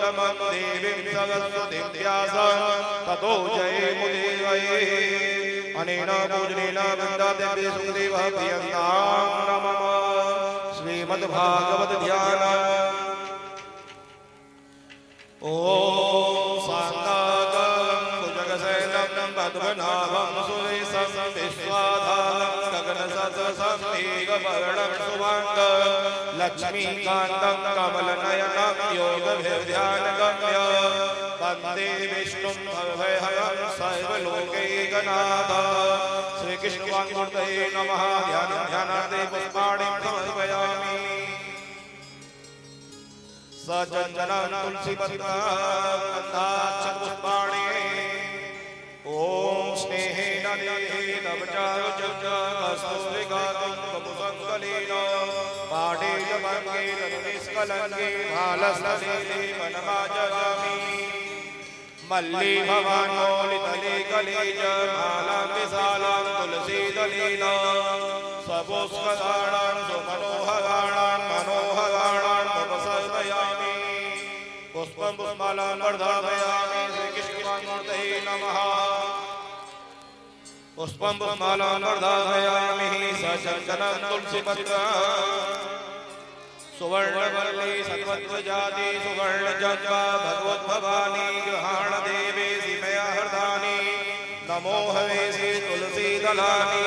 समं देवीं सरस्वतीं व्यासं ततो जयमुदीरये अनेन पूजनेन वृन्दादेवी सुखदेवः प्रियन्तां नमः श्रीमद्भागवत ध्यान ओम शान्ताकारं भुजगशयनं पद्मनाभं सुरेशं विश्वाधारं गगनसदृशं मेघवर्णं शुभाङ्गं लक्ष्मीकान्तं कमलनयनं योगभिर्ध्यानगम्यं वन्दे विष्णुं भवभयहरं सर्वलोकैकनाथं श्रीकृष्णवाङ्मूर्तये नमः। ध्यानार्थे पुष्पाणिं समर्पयामि। सचन्दनं तुलसीपत्राक्षपुष्पाणि ॐ स्नेहेन देहेन कस्तूरिकाकुङ्कुमसङ्कलेन पाठेन भङ्गेन निष्कलङ्के भालस्तलेन वनमाजगामि मल्ली भवान्मौलितले कले च मालां विशालां तुलसीदलेन स्वपुष्पदाणां सुमनोहराणां मनोहराणां उपसर्पयामि। पुष्पं पुष्पमालां वर्धयामि। श्रीकृष्णवाङ्मूर्तये नमः। पुष्पं पुष्पमालां वर्धयामि। सचन्दनं तुलसीपत्रं सुवर्णवल्ली सत्वध्वजाति सुवर्णजन्मा भगवद्भवानी गृहाण देवे सीमया हृदानि नमो हवेसि तुलसीदलानि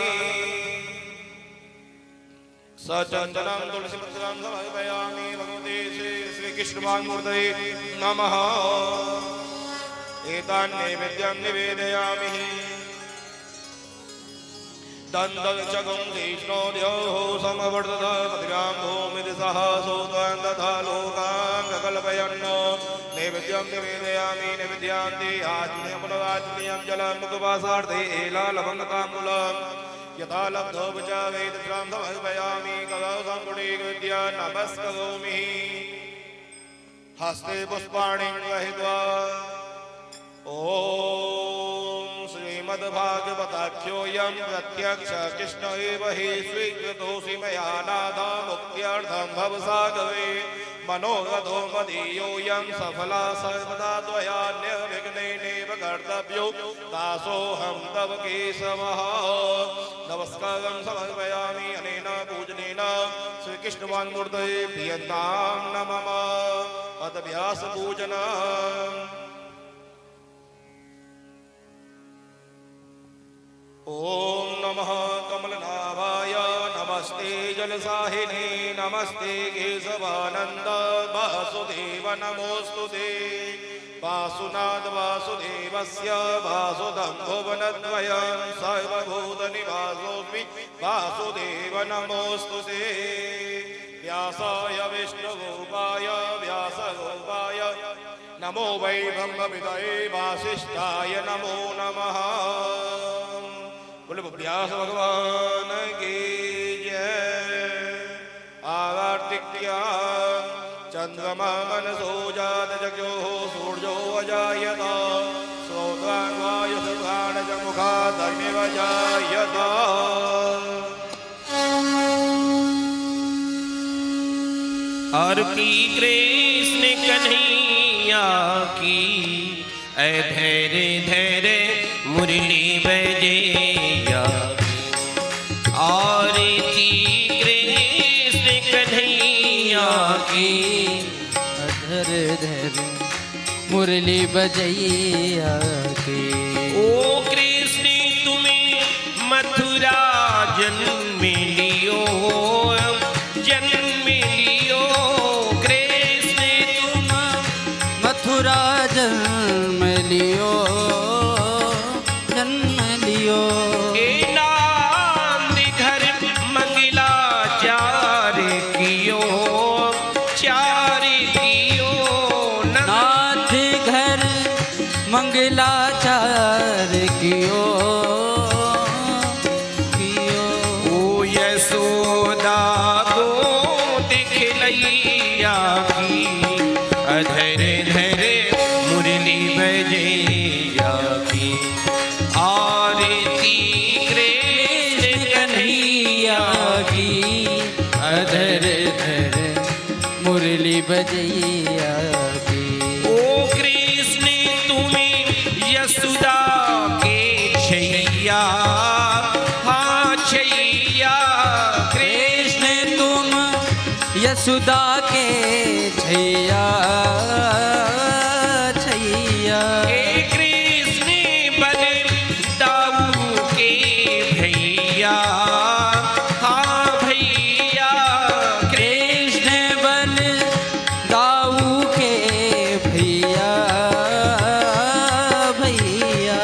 सचन्दनं तुलसीपत्रं समर्पयामि। भगवते श्रीकृष्णवाङ्मूर्तये नमः। एतान् नैवेद्यं निवेदयामि। दन्तचगुं विष्णोर्योः समवर्तत पतिरां भूमिति सह सोत्वान् तथा लोकान् प्रकल्पयन् नैवेद्यं निवेदयामि। नैवेद्यान्ते आचमनीयं जलं मुखवासार्थे एलालवङ्गताम्बूलं यथा लब्धोपचारैतत्रां समर्पयामि। कलशं नमस्करोमि। हस्ते पुष्पाणि गृहीत्वा ॐ श्रीमद्भागवताख्योऽयं प्रत्यक्ष कृष्ण एव हि स्वीकृतोऽसि मया नाथ मुक्त्यर्थं भवसागरे मनोरथो मदीयोऽयं सफला सर्वदा त्वया निर्विघ्नेनैव कर्तव्यो दासोऽहं तव केशवः। नमस्कारं समर्पयामि। अनेन पूजनेन श्रीकृष्णवाङ्मूर्तये प्रियतां नमः। पदव्यासपूजनम्। ओम नमः कमलनाभाय नमस्ते जलसाहिने नमस्ते केशवानंद वासुदेव नमोस्तुते। वासुनाथ वासुदेवस्य वासुदं भुवनद्वयं सर्वभूतनिवासोऽस्मि वासुदेव नमोस्तुते। व्यासाय विष्णुरूपाय व्यासरूपाय नमो वै ब्रह्मविदये वासिष्ठाय नमो नमः। बोले व्यास भगवान की जय। आवर्तिक्या चंद्रमा मनसो जात जग्यो सूर्यो अजायत श्रोत्रान् वायुसुखान् च मुखादग्निव जायत। आरती कृष्ण कन्हैया की धैर्य धैर्य मुरली बजैया। आरती कृष्ण कन्हैया की धैर्य धैर्य मुरली बजैया की। ओ कृष्ण तुम्हें मथुरा जन्म लियो कृष्ण तुम मथुरा जन्म लियो ए नांद घर मंगलाचार कियो नाथ घर मंगलाचार कियो। ओ यशोदा को दिखलैया की अधर धर मुरली बजैया की। आरती कृष्ण कन्हैया की अधर धर मुरली बजैया की। ओ यशोदा के छैया छैया हे कृष्ण बलदाऊ के भैया, हाँ भैया। कृष्ण बलदाऊ के भैया भैया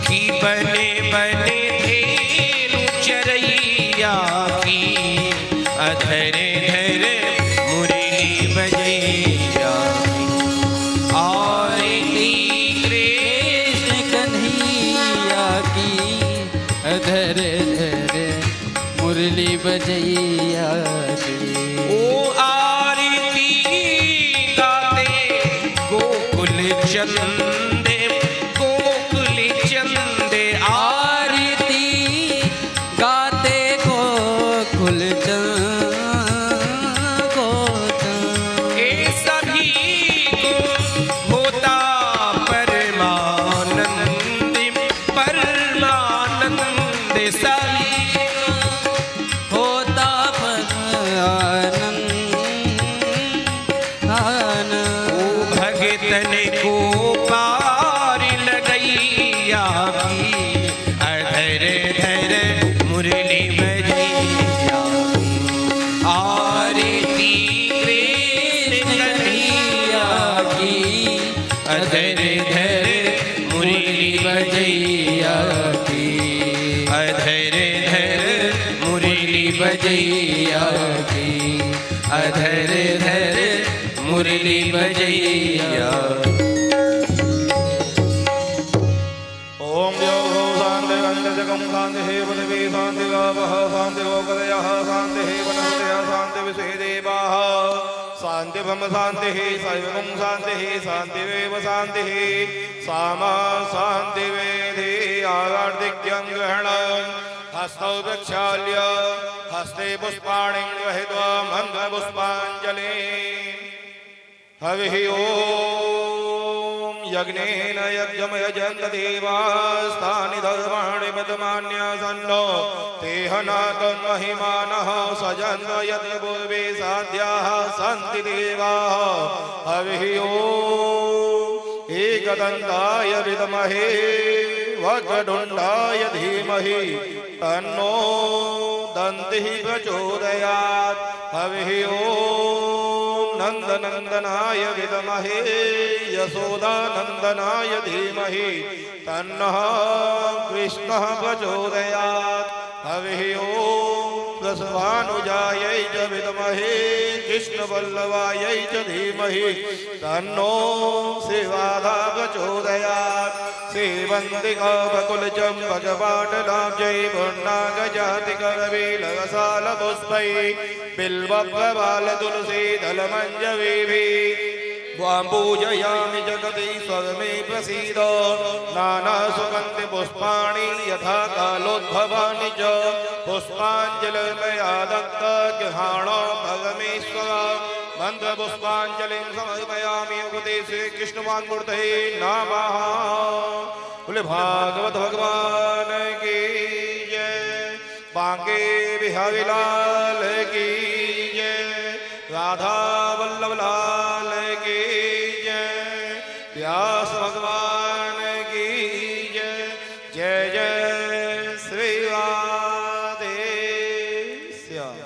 कि बने बने धेनु चरैया की, अधर धर मुरली बजैया। आरती कृष्ण कन्हैया की अधर धर मुरली बजैया की। ओ आरती गाते गोकुल चंदे, गोकुल चंदे आरती गाते गोकुल के सभी को होता परमानंद, परमानंद सभी होता आनंद। ओ भगतन को पार लगैया की, अधर धर मुरली बजैया। आरती कृष्ण कन्हैया की, अधर धर मुरली बजैया की, अधर धर मुरली बजैया की, अधर धर मुरली बजैया। ओम यो शांति अंतजगम शांति हे पृथ्वी शांति गावः शांति गोकदयः शांति हे वनस्पतयः शांति विश्वे देवाः शांति ब्रह्म शांति हे सर्वं शांति हे शांतिरेव शांति हे सामा शांति वेदे आवर्तिक्यं ग्रहणं हस्तौ प्रक्षाल्य हस्ते पुष्पाणि गृहीत्वा मन्त्रपुष्पाञ्जलिं हविः ओम यज्ञेन यज्ञमयजन्त देवास्तानि धर्माणि पदमान्यासन्नो तेह नाकं महिमानः सजन्त यत्र पूर्वे साध्याः सन्ति देवाः हविः ओम एकदन्ताय विद्महे वक्रतुण्डाय धीमहि तन्नो दन्तिः प्रचोदयात् हविः ओम नंदनंदनाय विद्महे यशोदानंदनाय धीमहि तन्नः कृष्णः प्रचोदयात् हविः ओम प्रसवानुजायै च विद्महे कृष्णवल्लभायै च धीमहि तन्नो श्रीराधा प्रचोदयात् श्रीवन्दिकाबकुलचम्पकपाटलाब्जै पूर्णागजातिकरवीलरसालपुष्पै बिल्वप्रबालतुलसीदलमञ्जरीभिः त्वां पूजयामि जगदीश्वर मे प्रसीद नानासुगन्धिपुष्पाणि यथा कालोद्भवानि च पुष्पाञ्जलिर्मया दत्त गृहाण भगमेश्वर मन्त्रपुष्पाञ्जलिं समर्पयामि उगते श्रीकृष्णवान्मूर्तये नमः। बोले भागवत भगवान की जय, बांके बिहारी लाल की जय, राधा वल्लभ लाल की जय, व्यास भगवान की जय। जय जय श्री राधे श्याम।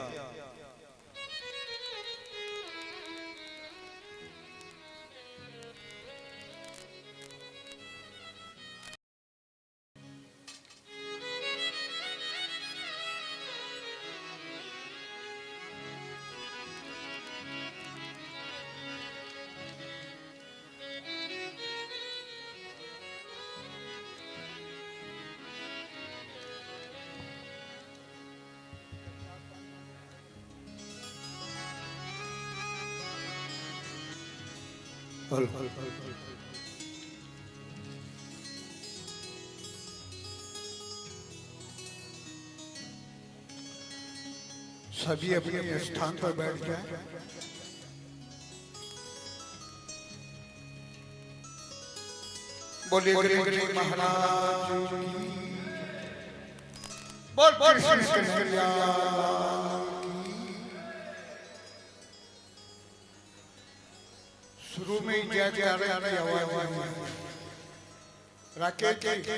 सभी अपने अपने स्थान पर बैठ जाएं। बोलिए गरीब गरीब महाराज की। बोल कृष्ण कन्हैया की। शुरू में ही जय जयकारा की आवाज आई। राकेश जी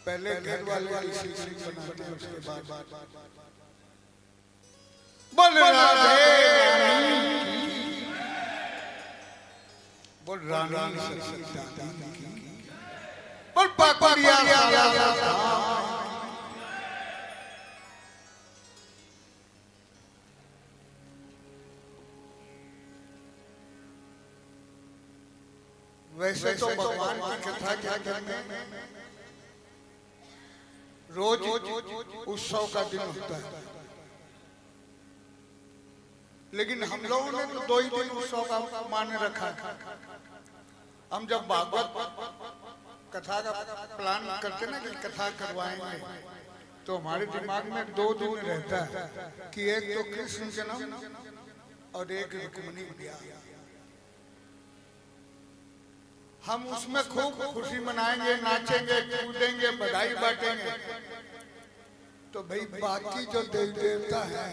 पहले घर वाले की सीसी बनाते हैं, उसके बाद बोल राधे बोल रानी बोल पकड़िया वैसे तो भगवान की कथा क्या करने रोज उत्सव का दिन होता है, लेकिन हम लोगों ने तो 2 ही दिन उत्सव का मान रखा है। हम जब भागवत कथा का प्लान करते ना कि कथा करवाएंगे, तो हमारे दिमाग में 2 दिन रहता है कि एक तो कृष्ण जन्म और एक रुक्मिणी ब्याह। हम उसमें खूब खुशी मनाएंगे, नाचेंगे, कूदेंगे, बधाई बांटेंगे। तो भाई बाकी जो देवी देवता हैं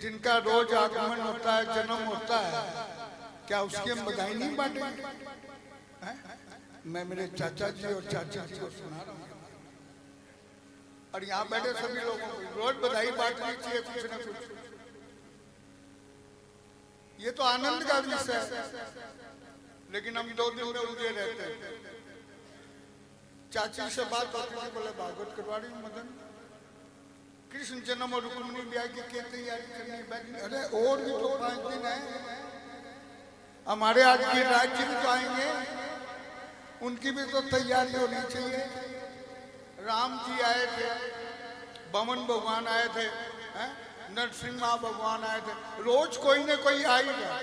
जिनका रोज आगमन होता है, जन्म होता है, क्या उसकी हम बधाई नहीं बांटेंगे? मैं मेरे चाचा जी और चाची जी को सुना रहा हूँ, और यहाँ बैठे सभी लोगों को रोज बधाई बांटनी चाहिए कुछ न कुछ। ये तो आनंद का विषय है, लेकिन हम 2 दिन में उलझे रहते हैं। चाची से बात होती थी, बोले भागवत करवा रही हूँ मदन, कृष्ण जन्म और रुक्मिणी ब्याह की क्या तैयारी करनी है? अरे और भी तो 5 दिन है, हमारे आज के राज्य भी तो आएंगे, उनकी भी तो तैयारी होनी चाहिए। राम जी आए थे, बमन भगवान आए थे, नरसिम्हा भगवान आए थे, रोज कोई न कोई आएगा।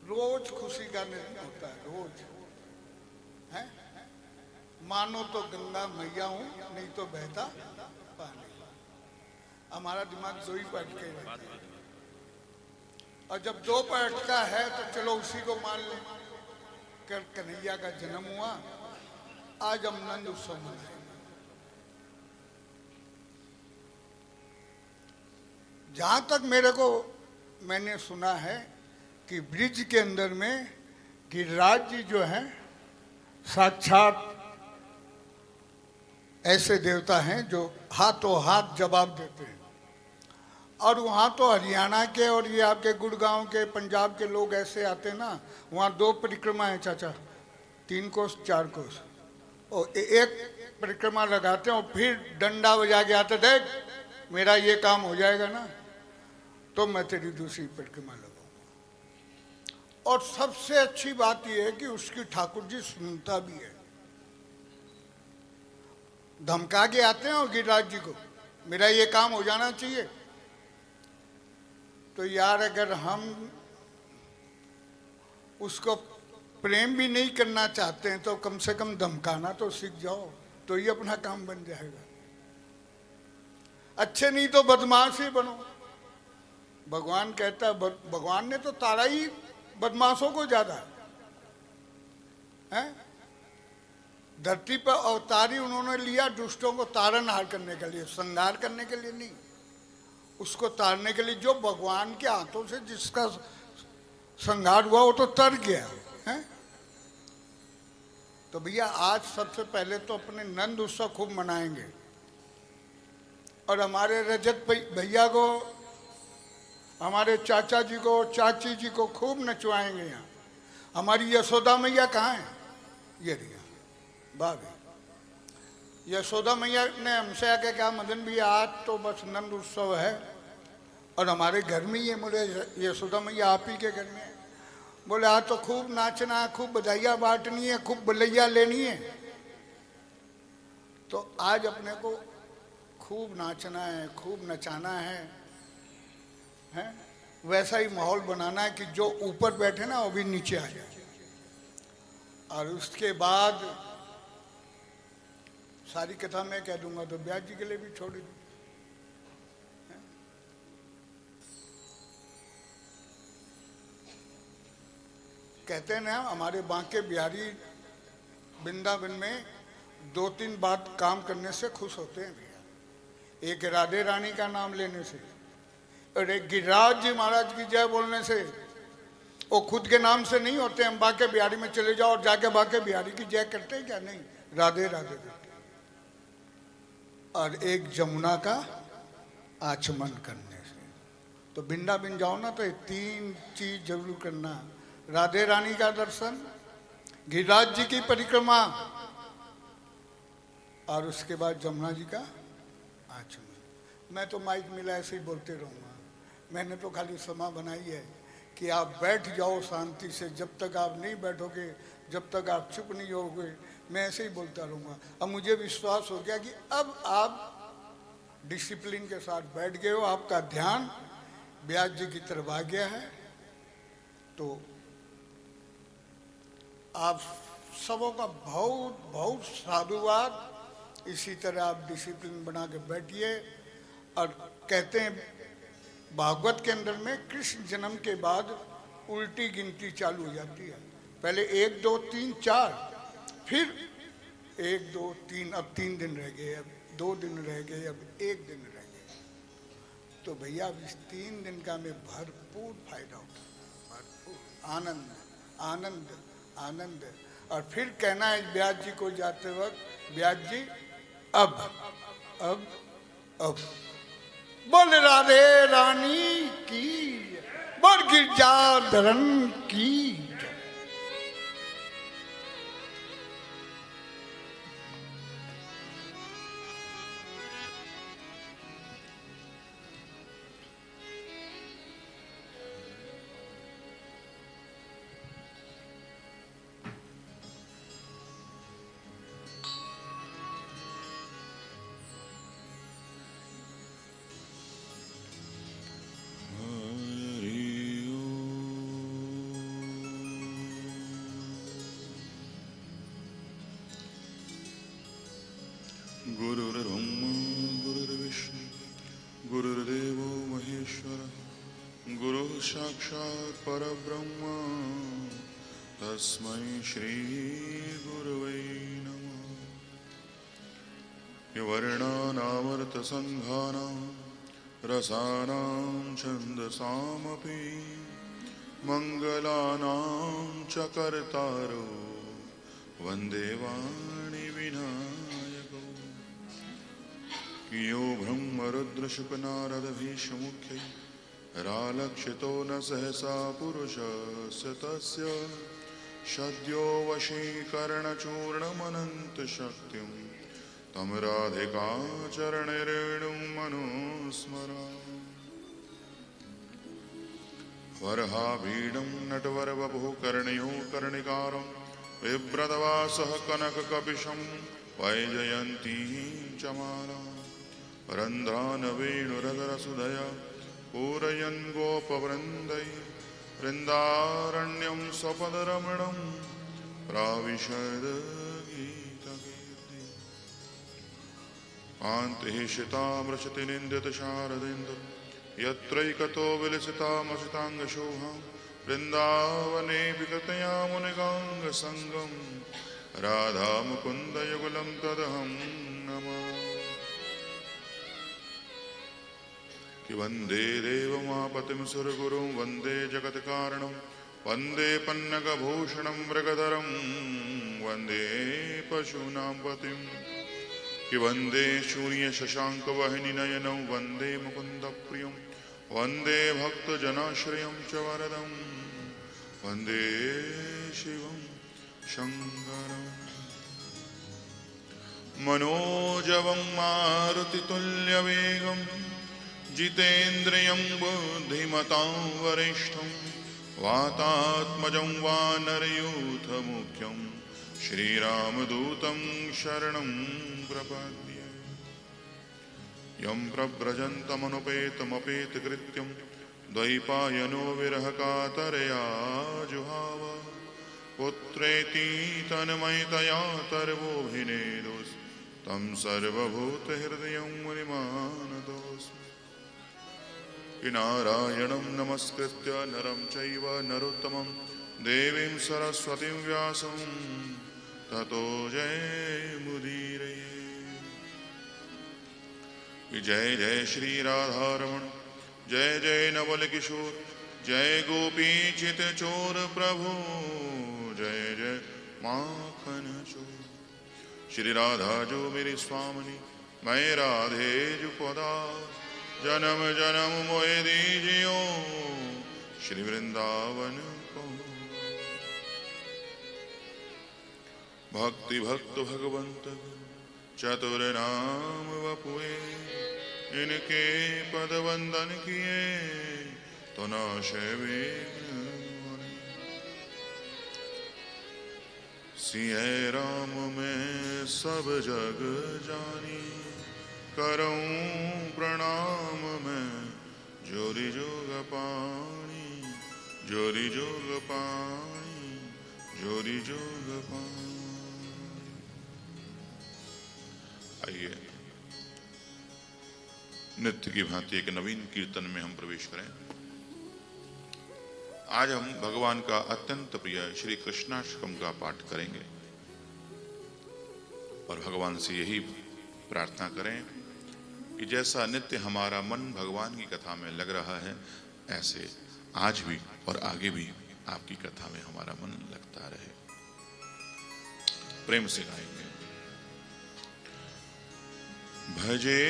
रोज खुशी का निर्णय होता है, रोज है। मानो तो गंगा मैया हूं, नहीं तो बहता पानी। हमारा दिमाग 2 ही पर अटके रहता है, और जब 2 पर अटका है तो चलो उसी को मान लें। कन्हैया का जन्म हुआ, आज हम नंद उत्सव मनाएंगे। जहां तक मैंने सुना है कि ब्रिज के अंदर में गिरिराज जी जो हैं साक्षात ऐसे देवता हैं जो हाथों हाथ जवाब देते हैं। और वहाँ तो हरियाणा के और ये आपके गुड़गांव के, पंजाब के लोग ऐसे आते हैं ना, वहाँ 2 परिक्रमा है चाचा, 3 कोस 4 कोस, और एक परिक्रमा लगाते हैं और फिर डंडा बजा के आते, देख मेरा ये काम हो जाएगा ना तो मैं तेरी दूसरी परिक्रमा लगाऊंगा। और सबसे अच्छी बात यह है कि उसकी ठाकुर जी सुनता भी है। धमका के आते हैं और गिरिराज जी को, मेरा ये काम हो जाना चाहिए। तो यार अगर हम उसको प्रेम भी नहीं करना चाहते हैं तो कम से कम धमकाना तो सीख जाओ, तो ये अपना काम बन जाएगा। अच्छे नहीं तो बदमाश ही बनो। भगवान कहता है, भगवान ने तो तारा ही बदमाशों को ज्यादा है। धरती पर अवतारी उन्होंने लिया दुष्टों को तारनहार करने के लिए, संहार करने के लिए नहीं, उसको तारने के लिए। जो भगवान के हाथों से जिसका संहार हुआ वो तो तर गया है। तो भैया आज सबसे पहले तो अपने नंद उत्सव खूब मनाएंगे, और हमारे रजत भैया को, हमारे चाचा जी को, चाची जी को खूब नचवाएंगे। यहाँ हमारी यशोदा मैया कहाँ है? ये रही भाभी यशोदा मैया ने हमसे आके कहा, मदन भैया आज तो बस नंद उत्सव है और हमारे घर में ही है। बोले यशोदा मैया आप ही के घर में है? बोले आज तो खूब नाचना है, खूब बधाइयाँ बांटनी है, खूब बलैया लेनी है। तो आज अपने को खूब नाचना है, खूब नचाना है? वैसा ही माहौल बनाना है कि जो ऊपर बैठे ना वो भी नीचे आ जाए। और उसके बाद सारी कथा मैं कह दूंगा तो ब्यास जी के लिए भी छोड़ दूँ। कहते हैं ना, हमारे बांके बिहारी वृंदावन में 2-3 बात काम करने से खुश होते हैं भैया। एक राधे रानी का नाम लेने से, अरे गिरिराज जी महाराज की जय बोलने से वो खुद के नाम से नहीं होते। हम बाके बिहारी में चले जाओ और जाके बाके बिहारी की जय करते हैं क्या? नहीं, राधे राधे करते। और एक जमुना का आचमन करने से। तो वृंदावन जाओ ना तो ये 3 चीज जरूर करना, राधे रानी का दर्शन, गिरिराज जी की परिक्रमा और उसके बाद जमुना जी का आचमन। मैं तो माइक मिला ऐसे ही बोलते रहूँगा। मैंने तो खाली समा बनाई है कि आप बैठ जाओ शांति से। जब तक आप नहीं बैठोगे, जब तक आप चुप नहीं होगे, मैं ऐसे ही बोलता रहूँगा। अब मुझे विश्वास हो गया कि अब आप डिसिप्लिन के साथ बैठ गए हो, आपका ध्यान व्यास जी की तरफ आ गया है। तो आप सबों का बहुत बहुत साधुवाद। इसी तरह आप डिसिप्लिन बना के बैठिए। और कहते हैं भागवत के अंदर में कृष्ण जन्म के बाद उल्टी गिनती चालू हो जाती है। पहले 1 2 3 4, फिर 1 2 3, अब 3 दिन रह गए, अब 2 दिन रह गए, अब 1 दिन रह गए। तो भैया अब इस 3 दिन का हमें भरपूर फायदा होता है, भरपूर आनंद आनंद आनंद। और फिर कहना है व्यास जी को जाते वक्त, व्यास जी अब बोल राधे रानी की, बोल गिरजाधरन की। गुरुर्ब्रह्मा गुरुर्विष्णु गुरुर्देवो महेश्वरः, गुरुः साक्षात् परब्रह्म तस्मै श्री गुरवे नमः। वर्णानामर्थसङ्घानां रसानां छन्दसामपि मङ्गलानां च कर्तारो वन्दे वाणि विनायकौ। यो ब्रह्मरुद्रशुकनारदभीष्मुख्यै रालक्षितो न सहसा पुरुषस्य तस्य सद्यो वशीकरणचूर्णमनन्तशक्तिं तं राधिकाचरणरेणुं मनुस्मरामि। वरहाभीडं नटवरवपुः कर्णयो कर्णिकारं बिभ्रतवासः कनककपिशं वैजयन्तीं च मालां रन्ध्रानवेणुरधरसुधया पूरयन् गोपवृन्दै वृन्दारण्यं स्वपदरमणं प्राविशद गीतगीति। कान्तिः शितामृषतिनिन्दितशारदेन्दु यत्रैकतो विलसितामसिताङ्गशोभां वृन्दावने विगतया मुनिगाङ्गसङ्गं राधामुकुन्दयुगलं तदहं नमामि। कि वन्दे देवमापतिं सुरगुरुं वन्दे जगत्कारणं वन्दे पन्नगभूषणं मृगधरं वन्दे पशूनां पतिं। कि वन्दे शून्यशशाङ्कवह्निनयनं वन्दे मुकुन्दप्रियं वन्दे भक्तजनाश्रयं च वरदं वन्दे शिवं शङ्करम्। मनोजवं मारुतितुल्यवेगं जितेन्द्रियं बुद्धिमतां वरिष्ठं वातात्मजं वानरयूथमुख्यं श्रीरामदूतं शरणं प्रपद्ये। यं प्रव्रजन्तमनुपेतमपेतकृत्यं द्वैपायनो विरहकातरया जुहाव पुत्रेति तन्मयतया तर्वोऽभिनेदोस् तं सर्वभूतहृदयं मुनिमानतोऽस्मि। नारायणं नमस्कृत्य नरं चैव नरोत्तमं देवीं सरस्वतीं व्यासं ततो जयमुदीरये। जय जय श्री राधारमण, जय जय नवल किशोर, जय गोपी चित चोर प्रभु, जय जय माखन चोर। श्री राधा जो मेरी स्वामिनी, मैं राधे जो पदा, जन्म जन्म मोए दीजियो श्री वृंदावन को। भक्ति भक्त भगवंत चतुर नाम वपुए, इनके पद वंदन किए तो नाशे विघ्न। सिया राम में सब जग जानी, करऊं प्रणाम में जोरी जोग पाणी, जोरी जोग पाणी, जोरी जोग पाणी। आइए नित्य की भांति एक नवीन कीर्तन में हम प्रवेश करें। आज हम भगवान का अत्यंत प्रिय श्री कृष्णाष्टकम का पाठ करेंगे और भगवान से यही प्रार्थना करें कि जैसा नित्य हमारा मन भगवान की कथा में लग रहा है, ऐसे आज भी और आगे भी आपकी कथा में हमारा मन लगता रहे। प्रेम से गाएंगे। भजे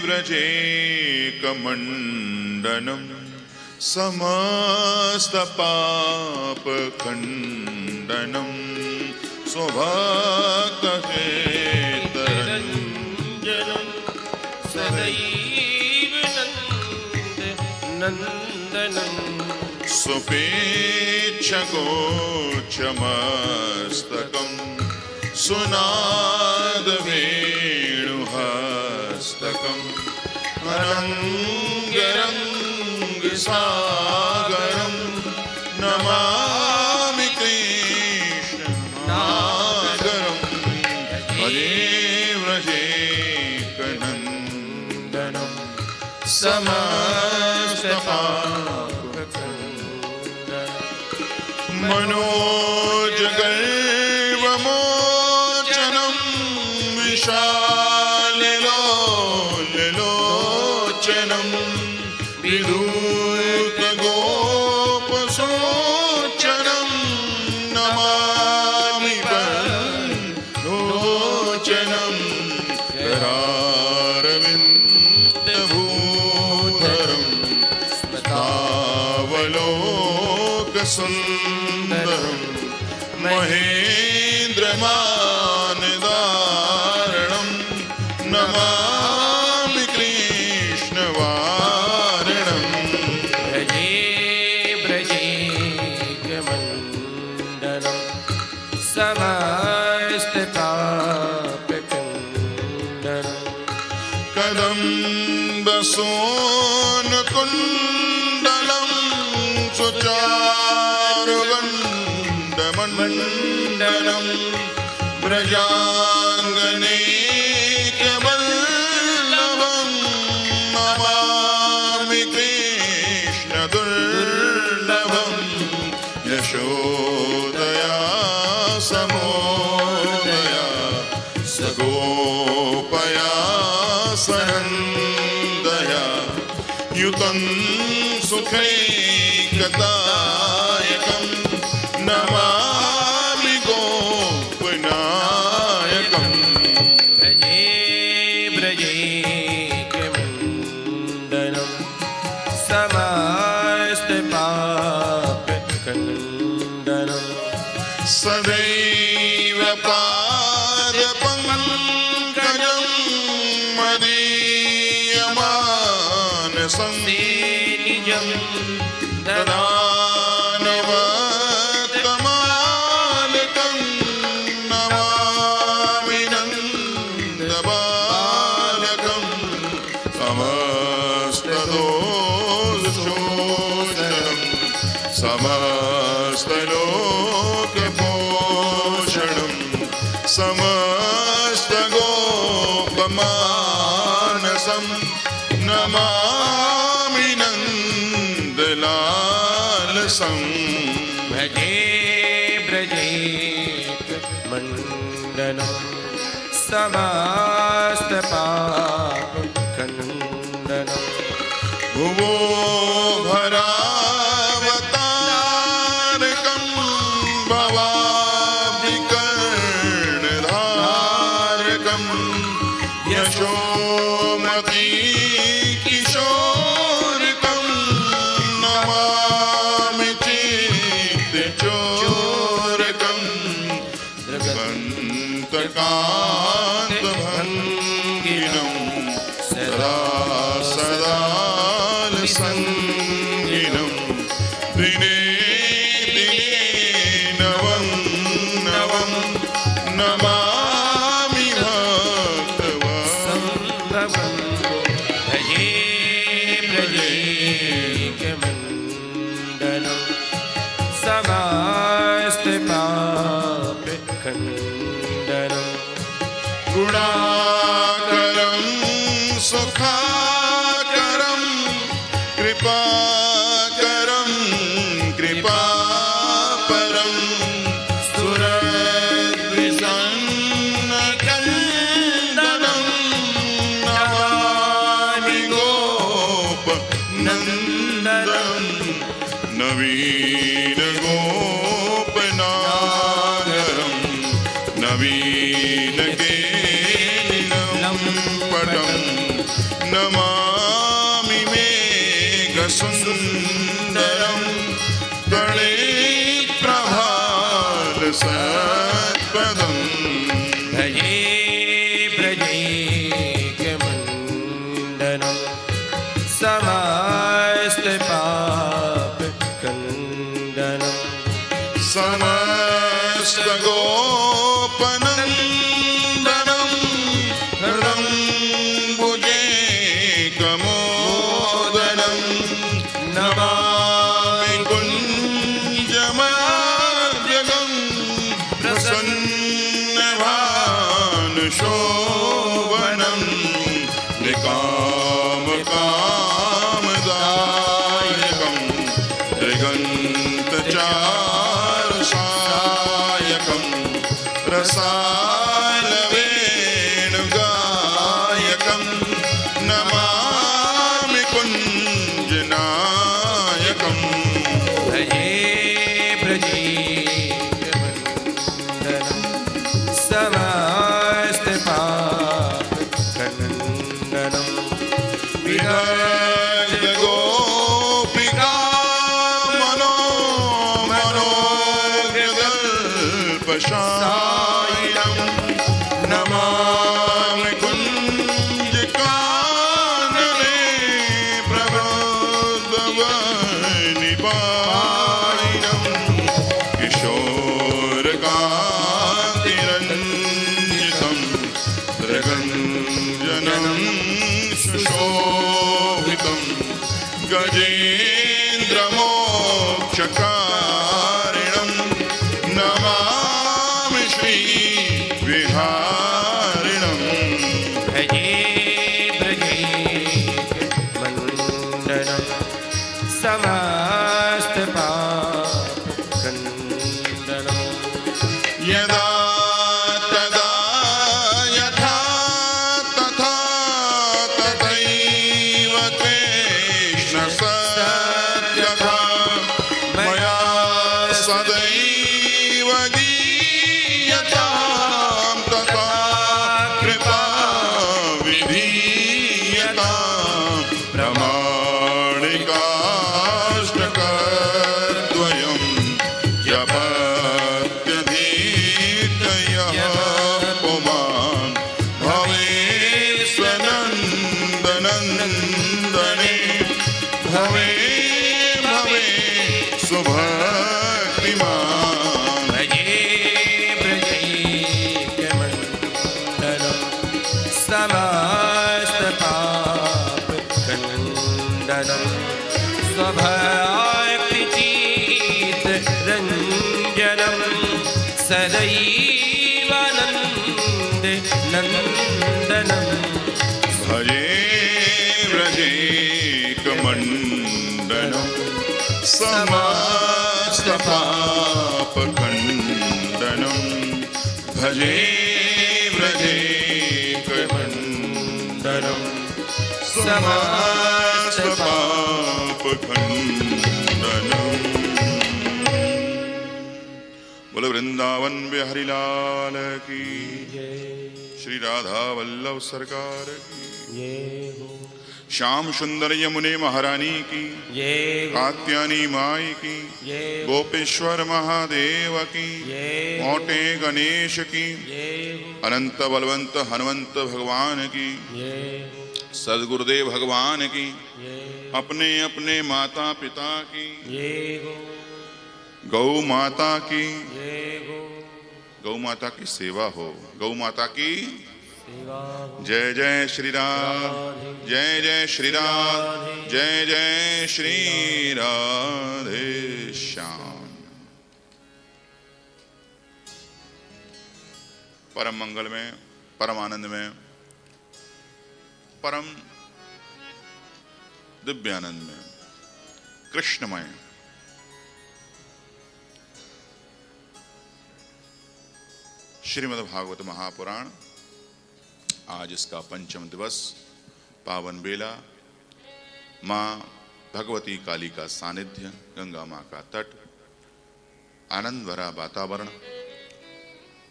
व्रजे कमंडनम, समस्त पाप खंडनम, स्वभक्त सदैव नंदनम, सुपेच्छगोचमस्तकं, सुनाद वेणुहस्तकं, अनंगरंग सागरं नमामि कृष्ण नागरं। भजे व्रजे कनंदनं, समस्त पाप खंडनं, मनोजगर्वमोचनं, विशाललोचनं, विधूतगोपशोचनं, नमामि लोचनं, करारविन्दभूधरं, स्मृतावलोकसुन्दरं, महेन्द्रमानदारणं, नमामि कृष्णवारणं। भजे ब्रजेकमण्डलं, समस्त पाप खण्डनं, कदम्बसोनकुण्डलं, सुचारुगण्डमण्डलं, व्रजाङ्गनेकवल्लभं, नमामि कृष्णदुर्लभं, यशोदया समोदया, सगोपया सनन्दया, युतं सुखैकदायकं, नमामि गोपनायकं। भजे ब्रजेकमण्डलं, समस्त पाप खण्डनं, सदैव पादपङ्कजं मदीयमानसं, निजं ददानवतमालकं, नमामि नन्दबालकं, समस्तदोषोषणं, समस्तलोकपोषणं, समस्तगोपमानसं, नमामि नन्दलालसं। भजे ब्रजेकमण्डलं, समस्त पाप खण्डनं, भुवो भरावतारकं भवाब्धिकर्णधारकं यशोमती किशोरकं नमामि चित्तचोरकं द्रगन्तकान्तभङ्गिनं सदा सदा संगिनं दिने दिने नवं नवं नमामि भक्तवत्सलं भजे ब्रजेकमण्डलं समस्तपापखण्डनं गुणाकरं सुखाकरं कृपाकरं कृपापरं सुरद्विषन्नकन्दनं नमामि गोपनन्दनं नवीनगोपनागरं नवीनकेलिनं पटं नमामि मेघसुन्दरं गणेशप्रभालसत्पदं भजे ब्रजेकमण्डलं समस्तपापखण्डनं समस्तगोपनन्दनं हृदं भुजेकमोदनं नमामि कुञ्जमार्जगं प्रसन्नभानुशोभनं निकामकामदायकं त्रिगन्तचारुसायकं रसालवेणुगायकं नमामि कुञ्जनायकं भजे ब्रजेकमण्डलं समस्तपापखण्डनं विदग्धगोपिका मनोगल्पशायिनं नमामि कुञ्जकानने प्रबोधवनिपायिनं किशोरकान्तिरञ्जितं द्रगञ्जनं सुशोभितं गजेन्द्रमोक्षकारिणं नमामि श्रीविहारिणं भजे ब्रजेकमण्डलं समस्तपापखण्डनं यदा तदा यथा तथा तथैव कृष्णसत्यथा मया सदैव दीयतां तथा कृपा विधीयतां प्रमाणिकाष्टकद्वयं जपत्यधीतयः पुमान् भवेष्वनन्दनन्दने भवे भवे सुभक्तिमान् भजे ब्रजेकमण्डलं समस्तपापखण्डनं स्वभक्तिचित्तरञ्जनं सदैवानन्द नन्दनं भजे व्रजेकमण्डनं समस्तपापखण्डनं भजे व्रजेकमण्डनं समस्तपापखण्डनं पाप खंडनम। बोलो वृंदावन बिहारी लाल की, श्री राधा वल्लभ सरकार की, श्याम सुंदर यमुने महारानी की, कात्यायनी माई की, गोपेश्वर महादेव की, मोटे गणेश की, अनंत बलवंत हनुमंत भगवान की, सदगुरुदेव भगवान की, अपने अपने माता पिता की, गौ माता की, गौ माता की सेवा हो, गौ माता की जय जय श्री राम, जय जय श्री राम, जय जय श्री राधे श्याम। परम मंगल में, परम आनंद में, परम दिव्यानंद में, कृष्णमय श्रीमद् भागवत महापुराण, आज इसका पंचम दिवस, पावन बेला, माँ भगवती काली का सानिध्य, गंगा माँ का तट, आनंद भरा वातावरण,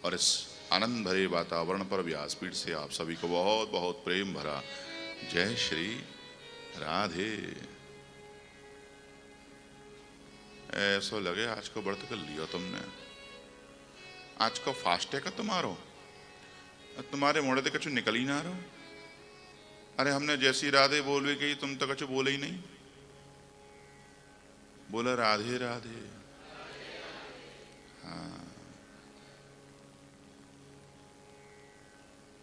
और इस आनंद भरे वातावरण पर व्यासपीठ से आप सभी को बहुत बहुत प्रेम भरा जय श्री राधे। ऐसा लगे आज को व्रत कर लियो तुमने, आज को फास्ट है का तुम्हारे मोड़े तो कछु निकल ही ना रहो। अरे हमने जैसी राधे बोलवे गई तुम तो कछु बोले ही नहीं, बोला राधे राधे। हाँ,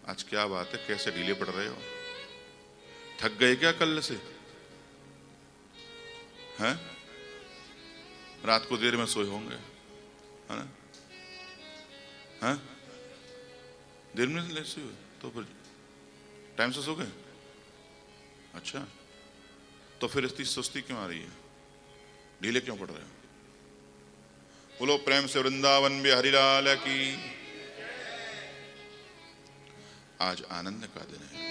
आज क्या बात है, कैसे ढीले पड़ रहे हो? थक गए क्या कल से? हैं? रात को देर में सोए होंगे, है ना? हैं? देर में लेसे हुए तो फिर टाइम से सो गए? अच्छा, तो फिर इतनी सुस्ती क्यों आ रही है, ढीले क्यों पड़ रहे हो? बोलो प्रेम से वृंदावन बिहारी लाल की। आज आनंद का दिन है।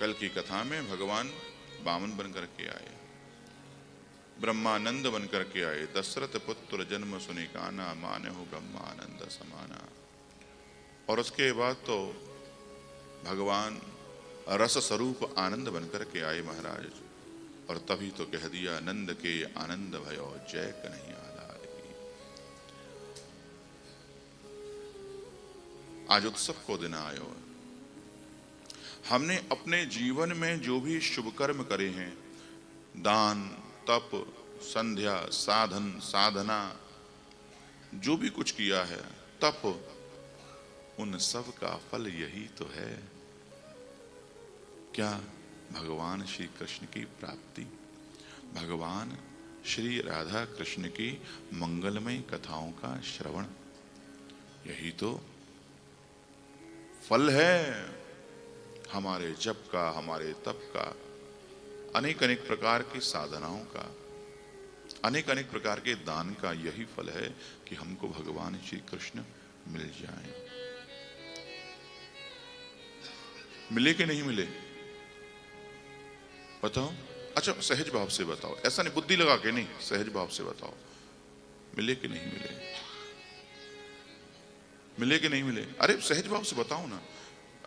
कल की कथा में भगवान वामन बनकर के आए, ब्रह्मानंद बनकर के आए, दशरथ पुत्र जन्म सुनि काना, माने हो ब्रह्मानंद समाना। और उसके बाद तो भगवान रस स्वरूप आनंद बनकर के आए महाराज, और तभी तो कह दिया नंद के आनंद भयो जय कन्हैया लाल की। आज उत्सव को दिन आयो, हमने अपने जीवन में जो भी शुभ कर्म करे हैं, दान तप संध्या साधन साधना, जो भी कुछ किया है, तप, उन सब का फल यही तो है क्या? भगवान श्री कृष्ण की प्राप्ति, भगवान श्री राधा कृष्ण की मंगलमय कथाओं का श्रवण, यही तो फल है हमारे जप का, हमारे तप का, अनेक अनेक प्रकार की साधनाओं का, अनेक अनेक प्रकार के दान का। यही फल है कि हमको भगवान श्री कृष्ण मिल जाएं। मिले कि नहीं मिले बताओ? अच्छा सहज भाव से बताओ, ऐसा नहीं बुद्धि लगा के नहीं, सहज भाव से बताओ, मिले कि नहीं मिले? मिले कि नहीं मिले? अरे सहज भाव से बताओ ना,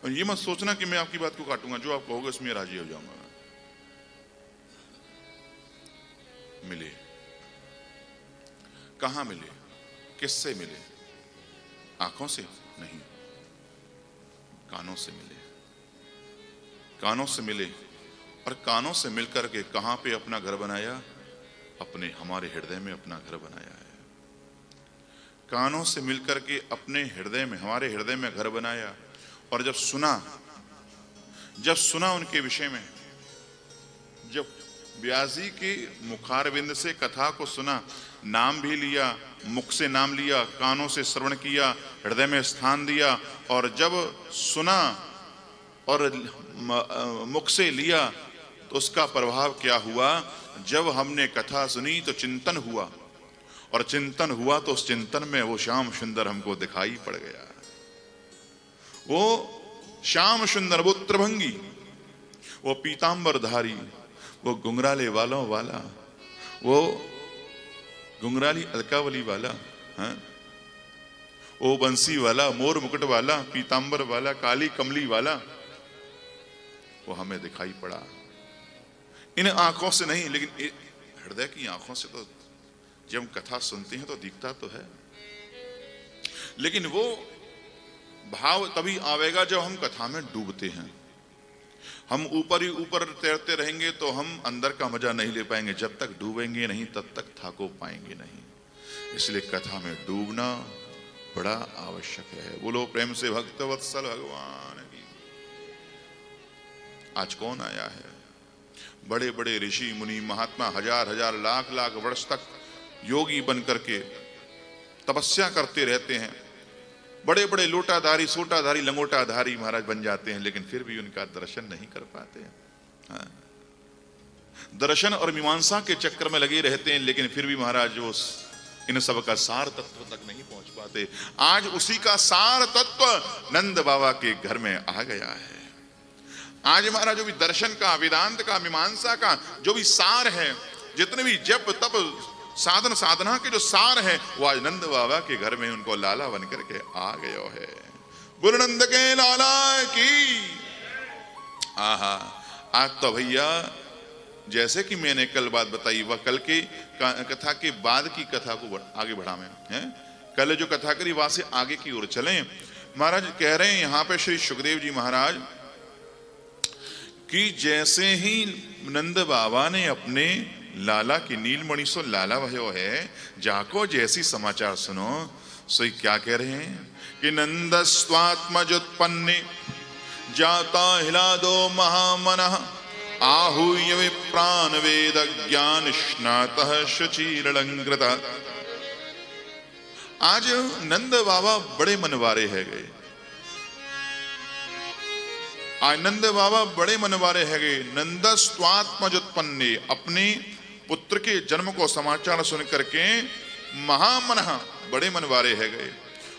ये मत सोचना कि मैं आपकी बात को काटूंगा, जो आप कहोगे उसमें राजी हो जाऊंगा। मिले, कहां मिले, किससे मिले? आंखों से नहीं, कानों से मिले, कानों से मिले। और कानों से मिलकर के कहां पे अपना घर बनाया? अपने हमारे हृदय में अपना घर बनाया है। कानों से मिलकर के अपने हृदय में, हमारे हृदय में घर बनाया। और जब सुना उनके विषय में, जब व्यास जी के मुखारविंद से कथा को सुना, नाम भी लिया, मुख से नाम लिया, कानों से श्रवण किया, हृदय में स्थान दिया, और जब सुना और मुख से लिया तो उसका प्रभाव क्या हुआ? जब हमने कथा सुनी तो चिंतन हुआ, और चिंतन हुआ तो उस चिंतन में वो श्याम सुंदर हमको दिखाई पड़ गया। वो श्याम सुंदर, वो त्रिभंगी, वो पीतांबरधारी, वो घुंघराले वालों वाला, वो घुंघराली अलकावली वाला, हाँ? वो बंसी वाला, मोर मुकुट वाला, पीतांबर वाला, काली कमली वाला, वो हमें दिखाई पड़ा। इन आंखों से नहीं, लेकिन हृदय की आंखों से तो जब हम कथा सुनते हैं तो दिखता तो है, लेकिन वो भाव तभी आवेगा जब हम कथा में डूबते हैं। हम ऊपर ही ऊपर तैरते रहेंगे तो हम अंदर का मजा नहीं ले पाएंगे। जब तक डूबेंगे नहीं तब तक थाको पाएंगे नहीं। इसलिए कथा में डूबना बड़ा आवश्यक है। बोलो प्रेम से भक्तवत्सल भगवान की। आज कौन आया है? बड़े बड़े ऋषि मुनि महात्मा हजार हजार लाख लाख वर्ष तक योगी बन करके तपस्या करते रहते हैं। बड़े बड़े लोटाधारी, सोटाधारी, लंगोटाधारी महाराज बन जाते हैं, लेकिन फिर भी उनका दर्शन नहीं कर पाते हैं। हाँ। दर्शन और मीमांसा के चक्कर में लगे रहते हैं, लेकिन फिर भी महाराज वो इन सब का सार तत्व तक नहीं पहुंच पाते। आज उसी का सार तत्व नंद बाबा के घर में आ गया है। आज हमारा जो भी दर्शन का, वेदांत का, मीमांसा का जो भी सार है, जितने भी जप तप साधन साधना के जो सार है, वो आज नंद बाबा के घर में उनको लाला बन करके आ गयो है। गुरु नंद के लाला की। आहा, आज तो भैया जैसे कि मैंने कल बात बताई, वह कल के कथा के बाद की कथा को आगे बढ़ावे हैं। कल जो कथा करी वहां से आगे की ओर चलें। महाराज कह रहे हैं यहाँ पे श्री सुखदेव जी महाराज कि जैसे ही नंद बाबा ने अपने लाला की नीलमणि सो लाला भयो है, जाको जैसी समाचार सुनो, सो क्या कह रहे हैं कि नंदस्वात्मजुत्पन्ने जाता हिलादो महामनः आहूय विप्रान वेद ज्ञान स्नातः शुचिरलंकृता। आज नंद बाबा बड़े मनवारे है गए। आनंद बाबा बड़े मनवारे है गए। नंदस्वात्मजुत्पन्ने, अपने पुत्र के जन्म को समाचार सुन करके महामन, बड़े मनवारे है गए।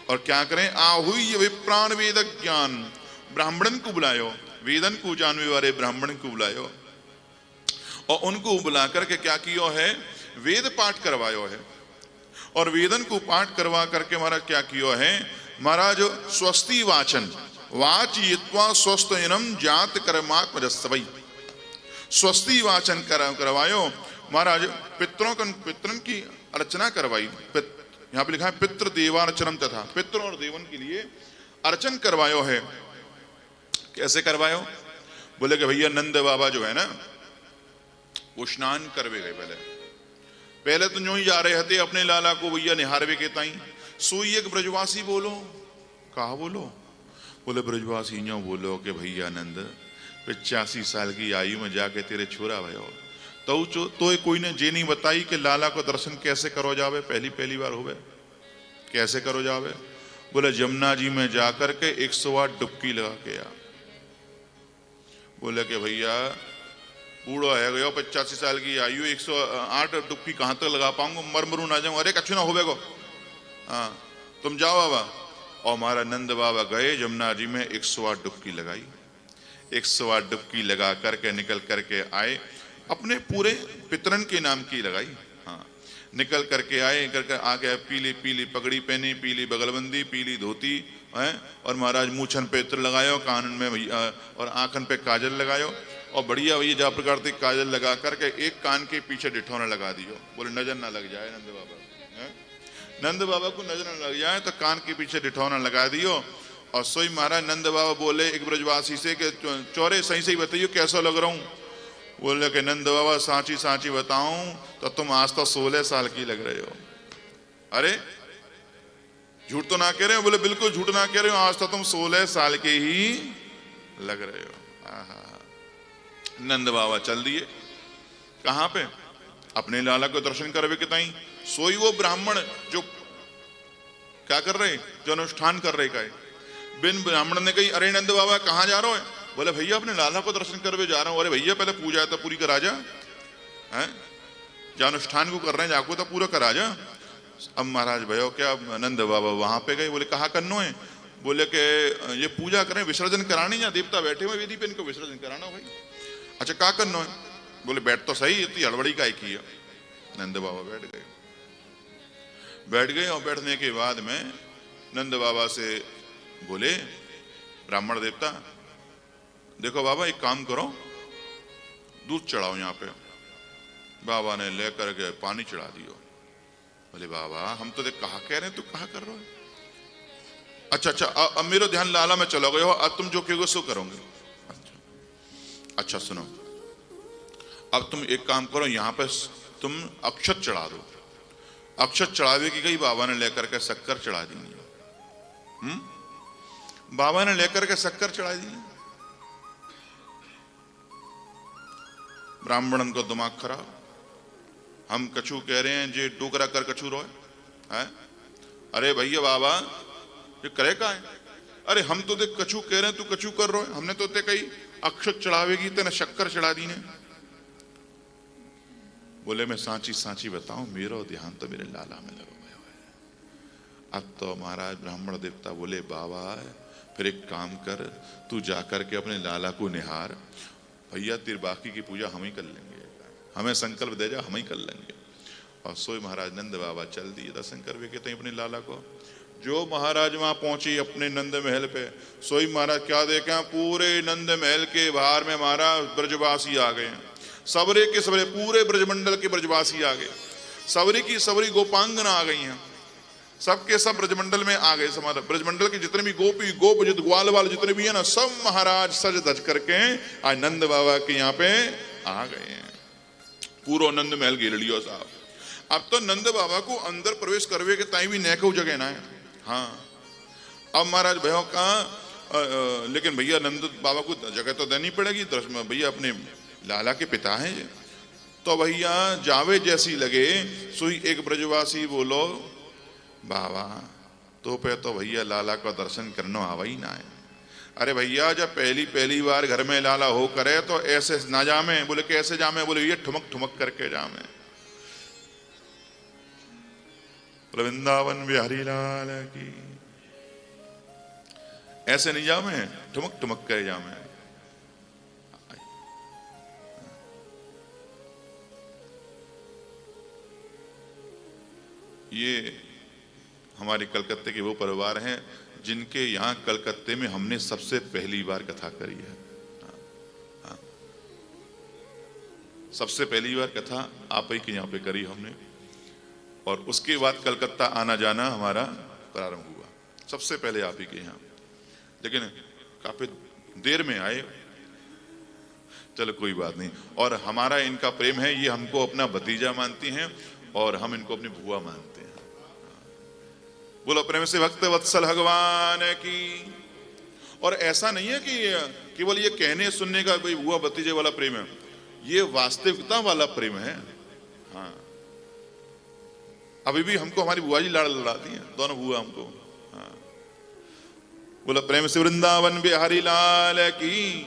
और क्या करें? आहूय विप्रान वेद ज्ञान, ब्राह्मणन को बुलायो, वेदन को जानने वाले ब्राह्मण को बुलायो, और उनको बुला करके क्या किया है? वेद पाठ करवायो है। और वेदन को पाठ करवा करके महाराज क्या किया है? महाराज स्वस्ति वाचन वाचयित्वा स्वस्थयनम जात कर्मात्मजस्वै, स्वस्ति वाचन करवायो। महाराज पितरन की अर्चना करवाई। यहाँ पे लिखा है पितृ देवार्चनम, तथा पितृ और देवन के लिए अर्चन करवायो है। कैसे करवायो? बोले कि भैया नंद बाबा जो है ना, वो स्नान करवे गए। पहले तो यूं ही जा रहे थे अपने लाला को भैया निहारवे के ताई। सोई एक ब्रजवासी बोलो, कहा बोलो? बोले ब्रजवासी यूं बोलो कि भैया नंद 85 साल की आयु में जाके तेरे छोरा भयो, तो कोई ने जे नहीं बताई कि लाला को दर्शन कैसे करो जावे? पहली बार हुए, कैसे करो जावे? बोले जमुना जी में जाकर के 108 डुबकी लगा के आ। बोले कि भैया बूढ़ो है गयो, 85 साल की आयु, 108 डुबकी कहां तक लगा पाऊंगा? मरमरू ना जाऊं। अरे कछु ना होवे को, हाँ तुम जाओ बाबा। और हमारा नंद बाबा गए जमुना जी में, 108 डुबकी लगाई। 108 डुबकी लगा करके निकल करके आए, अपने पूरे पितरन के नाम की लगाई। हाँ, निकल करके आए, करके आके पीली पीली पगड़ी पहनी, पीली बगलबंदी, पीली धोती है, और महाराज मूछन पे इत्र लगायो, कानन में और आंखन पे काजल लगायो, और बढ़िया भैया जा प्रकार से काजल लगा करके एक कान के पीछे डिठौना लगा दियो। बोले नजर ना लग जाए नंद बाबा, नंद बाबा को नजर न लग जाए तो कान के पीछे डिठौना लगा दियो। और सोई महाराज नंद बाबा बोले एक ब्रजवासी से कि चौरे सही सही बताइयो कैसा लग रहा हूं? बोले कि नंद बाबा सांची सांची बताऊं तो तुम आज तो 16 साल की लग रहे हो। अरे झूठ तो ना कह रहे हो? बोले बिल्कुल झूठ ना कह रहे हो, आज तो तुम 16 साल के ही लग रहे हो। नंद बाबा चल दिए कहां पे? अपने लाला को दर्शन करवे के ताई। सोई वो ब्राह्मण जो क्या कर रहे, जो अनुष्ठान कर रहे का है। बिन ब्राह्मण ने कही अरे नंद बाबा कहां जा रहे हो? बोले भैया अपने लाला को दर्शन करवे जा रहा हूं। अरे भैया पहले पूजा तो पूरी करा जा, है जो अनुष्ठान को कर रहे हैं जाको तो पूरा करा जा। अब महाराज भयो क्या नंद बाबा वहां पे गए। बोले कहा करनो है? बोले कि ये पूजा करें, विसर्जन करानी, या देवता बैठे हुए वेदी पे, इनको विसर्जन कराना भाई। अच्छा क्या करना है? बोले बैठ तो सही, इतनी हड़बड़ी का की है। नंद बाबा बैठ गए और बैठने के बाद में नंद बाबा से बोले ब्राह्मण देवता, देखो बाबा एक काम करो, दूध चढ़ाओ यहाँ पे। बाबा ने लेकर के पानी चढ़ा दियो। बोले बाबा हम तो देख कहा कह रहे हैं, तू कहा कर रहे हो? अच्छा अब मेरा ध्यान लाला में चलो गए हो, अब तुम जो कहोगे सो करोगे। अच्छा सुनो, अब तुम एक काम करो, यहाँ पे तुम अक्षत चढ़ा दो। अक्षत चढ़ावे की गई, बाबा ने लेकर के शक्कर चढ़ा दी। बाबा ने लेकर के शक्कर चढ़ा दी। ब्राह्मणन को दिमाग खराब, हम कछु कह रहे हैं जे डोकरा कर कछु रोए है। अरे भैया बाबा ये करे का है? अरे हम तो देख कछु कह रहे हैं, तू कछु कर रहे, हमने तो ते कही अक्षत चढ़ावेगी तेने शक्कर चढ़ा दी ने। बोले मैं सांची सांची बताऊं, मेरो ध्यान तो मेरे लाला में लगा हुआ है। अब तो महाराज ब्राह्मण देवता बोले बाबा फिर एक काम कर, तू जाकर के अपने लाला को निहार, भैया तेरी बाकी की पूजा हम ही कर लेंगे, हमें संकल्प दे जा हम ही कर लेंगे। और सोई महाराज नंद बाबा चल दिए दर्शन करवे के तई अपने लाला को। जो महाराज वहां पहुंची अपने नंद महल पे, सोई महाराज क्या देखा, पूरे नंद महल के बाहर में महाराज ब्रजवासी आ गए हैं। सबरे के सबरे पूरे ब्रजमंडल के ब्रजवासी आ गए, सबरी की सबरी गोपांगना आ गई हैं, सबके सब ब्रजमंडल में आ गए। हमारे ब्रजमंडल के जितने भी गोपी गोप ग्वाल वाले जितने भी है ना, सब महाराज सज धज करके आज नंद बाबा के यहाँ पे आ गए हैं। पूरा नंद महल घेर लियो साहब। अब तो नंद बाबा को अंदर प्रवेश करवे के ताई भी नैको जगह ना है। हाँ अब महाराज भयो का, लेकिन भैया नंद बाबा को जगह तो देनी पड़ेगी, भैया अपने लाला के पिता हैं। तो भैया जावे जैसी लगे, सोई एक ब्रजवासी बोलो बाबा तो पे तो भैया लाला का दर्शन करना आवा ही ना है। अरे भैया जब पहली बार घर में लाला हो करे तो ऐसे ना जामे। बोले कैसे जामे? बोले ये ठुमक ठुमक करके जामे। वृंदावन बिहारी लाल की ऐसे नहीं जामे, ठुमक ठुमक कर जामे। ये हमारे कलकत्ते के वो परिवार हैं जिनके यहाँ कलकत्ते में हमने सबसे पहली बार कथा करी है। सबसे पहली बार कथा आप ही के यहाँ पे करी हमने, और उसके बाद कलकत्ता आना जाना हमारा प्रारंभ हुआ। सबसे पहले आप ही के यहाँ, लेकिन काफी देर में आए। चलो कोई बात नहीं। और हमारा इनका प्रेम है, ये हमको अपना भतीजा मानती हैं और हम इनको अपनी बुआ मानते हैं। बोलो प्रेम से भक्त वत्सल भगवान की। और ऐसा नहीं है कि केवल ये कहने सुनने का कोई बुआ भतीजे वाला प्रेम है, ये वास्तविकता वाला प्रेम है। हाँ अभी भी हमको हमारी बुआ जी लाड़ लड़ाती हैं, दोनों बुआ हमको। हाँ बोलो प्रेम से वृंदावन बिहारी लाल की।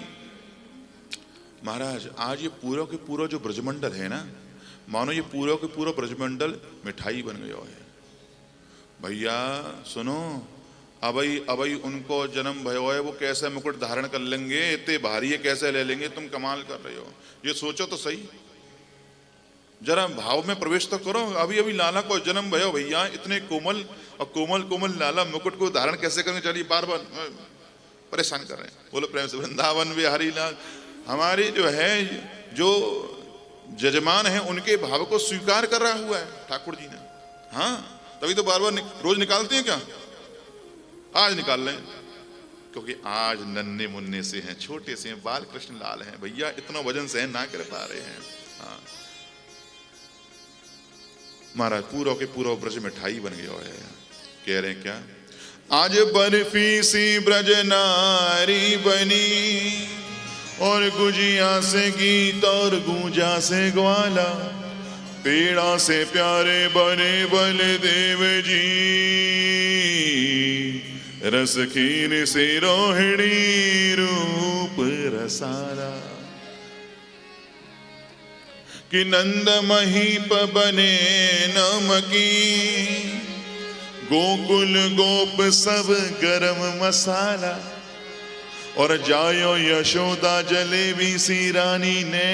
महाराज आज ये पूरा के पूरा जो ब्रजमंडल है ना, मानो ये पूरा के पूरा ब्रजमंडल मिठाई बन गया है। भैया सुनो, अबई उनको जन्म भयो है, वो कैसे मुकुट धारण कर लेंगे, इतने भारी है कैसे ले लेंगे? तुम कमाल कर रहे हो, ये सोचो तो सही, जरा भाव में प्रवेश तो करो। अभी अभी लाला को जन्म भयो भैया, इतने कोमल और कोमल कोमल लाला मुकुट को धारण कैसे करेंगे? चलिए बार बार परेशान कर रहे हैं। बोलो प्रेम से वृंदावन बिहारी लाल। हमारे जो है, जो जजमान है, उनके भाव को स्वीकार कर रहा हुआ है ठाकुर जी ने। हाँ तभी तो बार बार रोज निकालते हैं क्या? आज निकाल लें, क्योंकि आज नन्हे मुन्ने से हैं, छोटे से हैं, बाल कृष्ण लाल हैं भैया, इतना वजन सहन ना कर पा रहे हैं। हाँ महाराज पूरा के पूरा ब्रज मिठाई बन गया है। कह रहे हैं क्या? आज बर्फी सी ब्रज नारी बनी, और गुजिया से गीत और गूंजा से ग्वाला, पेड़ा से प्यारे बने बलदेव जी, रस खीर से रोहिणी रूप रसारा, कि नंद महीप बने नमकी, गोकुल गोप सब गरम मसाला, और जायो यशोदा जलेबी सी रानी ने,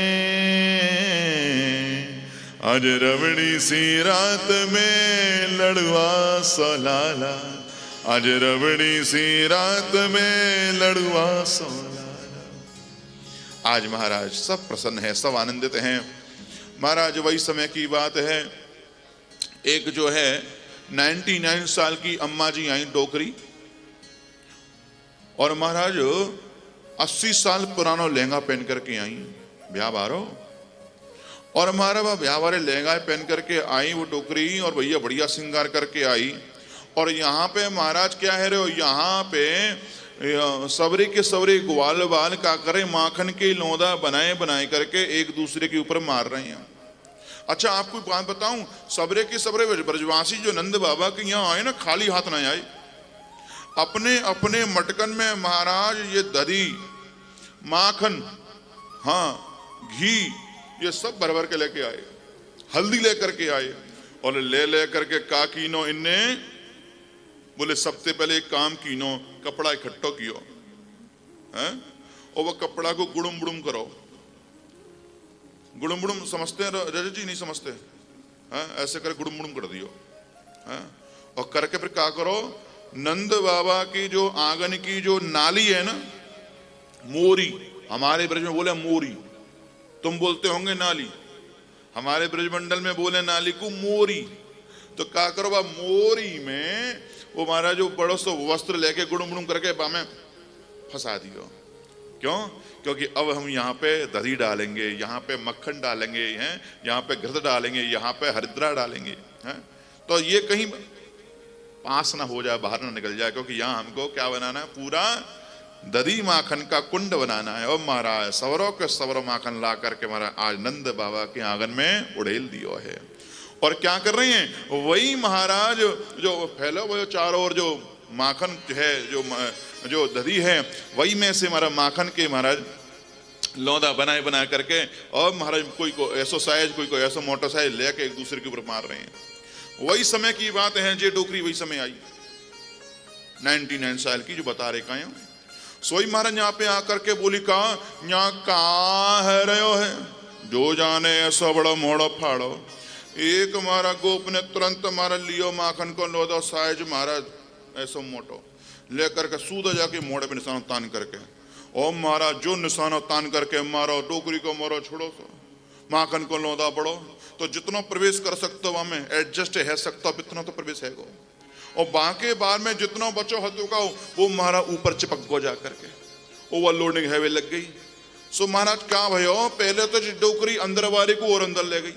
आज रवड़ी सी रात में लड़ुआ सो लाला, आज रवड़ी सी रात में लड़ुआ सो लाला। आज महाराज सब प्रसन्न है, सब आनंदित हैं। महाराज वही समय की बात है, एक जो है 99 साल की अम्मा जी आई डोकरी, और महाराज 80 साल पुराना लहंगा पहन करके आई, ब्याह बारो। और हमारा वह ब्याह वाले लहंगा पहन करके आई वो डोकरी, और भैया बढ़िया श्रृंगार करके आई। और यहाँ पे महाराज क्या है रे, यहाँ पे सबरे के सबरे ग्वाल बाल का करे माखन के लौंदा बनाए बनाए करके एक दूसरे के ऊपर मार रहे हैं। अच्छा आपको बात बताऊं, सबरे के सबरे ब्रजवासी जो नंद बाबा के यहाँ आए ना, खाली हाथ ना आए, अपने अपने मटकन में महाराज ये दही माखन, हाँ घी, ये सब भर भर के लेके आए, हल्दी लेकर के आए। और ले करके का कीनो इनने, बोले सबसे पहले एक काम कीनो, कपड़ा इकट्ठो कियो है, और वह कपड़ा को गुड़ुम बुड़ुम करो। गुड़ुम बुड़ुम समझते हैं रजत जी? नहीं समझते हैं? ऐसे कर गुड़ुम बुड़ुम कर दियो है। और करके फिर क्या करो, नंद बाबा की जो आंगन की जो नाली है ना, मोरी, हमारे ब्रज में बोले मोरी, तुम बोलते होंगे नाली, हमारे ब्रजमंडल में बोले नाली को मोरी। तो क्या करो, बा मोरी में वो हमारा जो बड़ो सो वस्त्र लेके गुड़ुम गुड़ुम करके बामे फंसा दियो। क्यों? क्योंकि अब हम यहाँ पे दही डालेंगे, यहाँ पे मक्खन डालेंगे हैं, यहाँ पे घृत डालेंगे, यहाँ पे हरिद्रा डालेंगे हैं, तो ये कहीं पास ना हो जाए, बाहर ना निकल जाए। क्योंकि यहाँ हमको क्या बनाना है, पूरा दधी माखन का कुंड बनाना है। और महाराज सवरों के सवरों माखन ला करके महाराज आज नंद बाबा के आंगन में उड़ेल दियो है। और क्या कर रहे हैं, वही महाराज जो फैला वो चारों ओर जो माखन है, जो दही है, वही में से हमारा माखन के महाराज लौंदा बनाए बना करके, और महाराज कोई को ऐसो साइज, कोई को ऐसो मोटर साइज लेके एक दूसरे के ऊपर मार रहे हैं। वही समय की बात है, जे डोकरी वही समय आई 99 साल की, जो बता रहे का सोई महाराज यहाँ पे आकर के बोली का, यहाँ कहाँ है रहो है, जो जाने ऐसा बड़ा मोड़ो फाड़ो। एक हमारा गोप ने तुरंत हमारा लियो माखन को लौदा साइज महाराज ऐसा मोटो लेकर के सूदा जाके मोड़े पे निशाना तान करके, और महाराज जो निशाना तान करके मारो, डोकरी को मारो, छोड़ो सो माखन को लौदा पड़ो। तो जितना प्रवेश कर सकते हो वहां में एडजस्ट है सकता, इतना तो प्रवेश है गो। और बाके बार में जितना बचो हतो का वो महाराज ऊपर चिपक गो जा करके, ओवरलोडिंग हैवे लग गई। सो महाराज क्या भयो, पहले तो डोकरी अंदर वाले को और अंदर ले गई,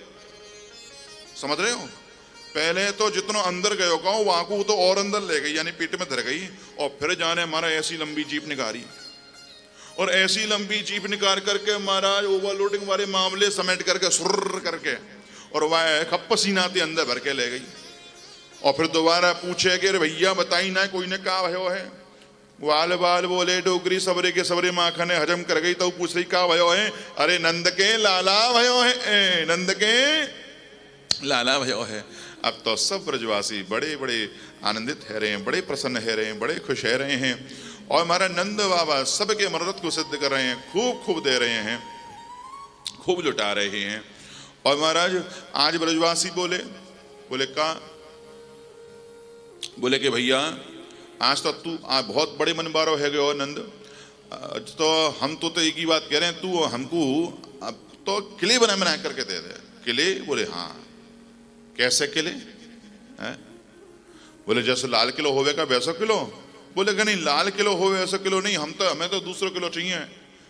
समझ रहे हो? पहले तो जितना अंदर गयो का वहां को तो और अंदर ले गई, यानी पेट में धर गई। और फिर जाने हमारा ऐसी लंबी जीप निकाली, और ऐसी लंबी जीप निकाल करके महाराज ओवरलोडिंग वाले मामले समेट करके सुर करके, और वह खप पसीनाते अंदर भर के ले गई। और फिर दोबारा पूछे कि भैया बताई ना, कोई ने कहा भयो है, वाल बाल बोले डोगरी सबरे के सबरे माखन हजम कर गई। तो पूछ रही कहा भयो है, अरे नंद के लाला भयो है, नंद के लाला भयो है। अब तो सब ब्रजवासी बड़े बड़े आनंदित है रहे हैं, बड़े प्रसन्न है रहे हैं, बड़े खुश है रहे हैं। और हमारा नंद बाबा सबके मनोरथ को सिद्ध कर रहे हैं, खूब खूब दे रहे हैं, खूब लुटा रहे हैं। और महाराज आज ब्रजवासी बोले का, बोले कि भैया आज तो तू बहुत बड़े मन बारो है गयो नंद, तो हम तो एक ही बात कह रहे हैं, तू हमको अब तो किले बना करके दे दे। किले? बोले हाँ। कैसे किले हैं? बोले जैसे लाल किलो होवेगा वैसा किलो। बोले कि नहीं लाल किलो हो वैसा किलो नहीं, हमें तो दूसरा किलो चाहिए,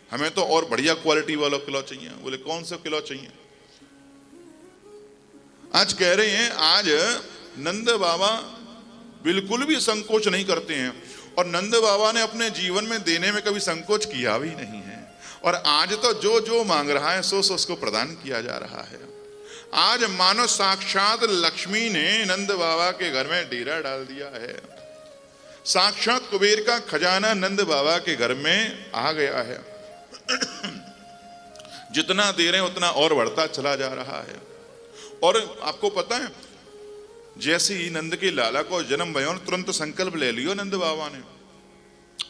हमें तो और बढ़िया क्वालिटी वाला किलो चाहिए। बोले कौन सा किलो चाहिए? आज कह रहे हैं, आज नंद बाबा बिल्कुल भी संकोच नहीं करते हैं, और नंद बाबा ने अपने जीवन में देने में कभी संकोच किया भी नहीं है। और आज तो जो जो मांग रहा है सो उसको प्रदान किया जा रहा है। आज मानो साक्षात लक्ष्मी ने नंद बाबा के घर में डेरा डाल दिया है, साक्षात कुबेर का खजाना नंद बाबा के घर में आ गया है। जितना दे रहे हैं उतना और बढ़ता चला जा रहा है। और आपको पता है, जैसे ही नंद के लाला को जन्म भयो तुरंत संकल्प ले लियो नंद बाबा ने,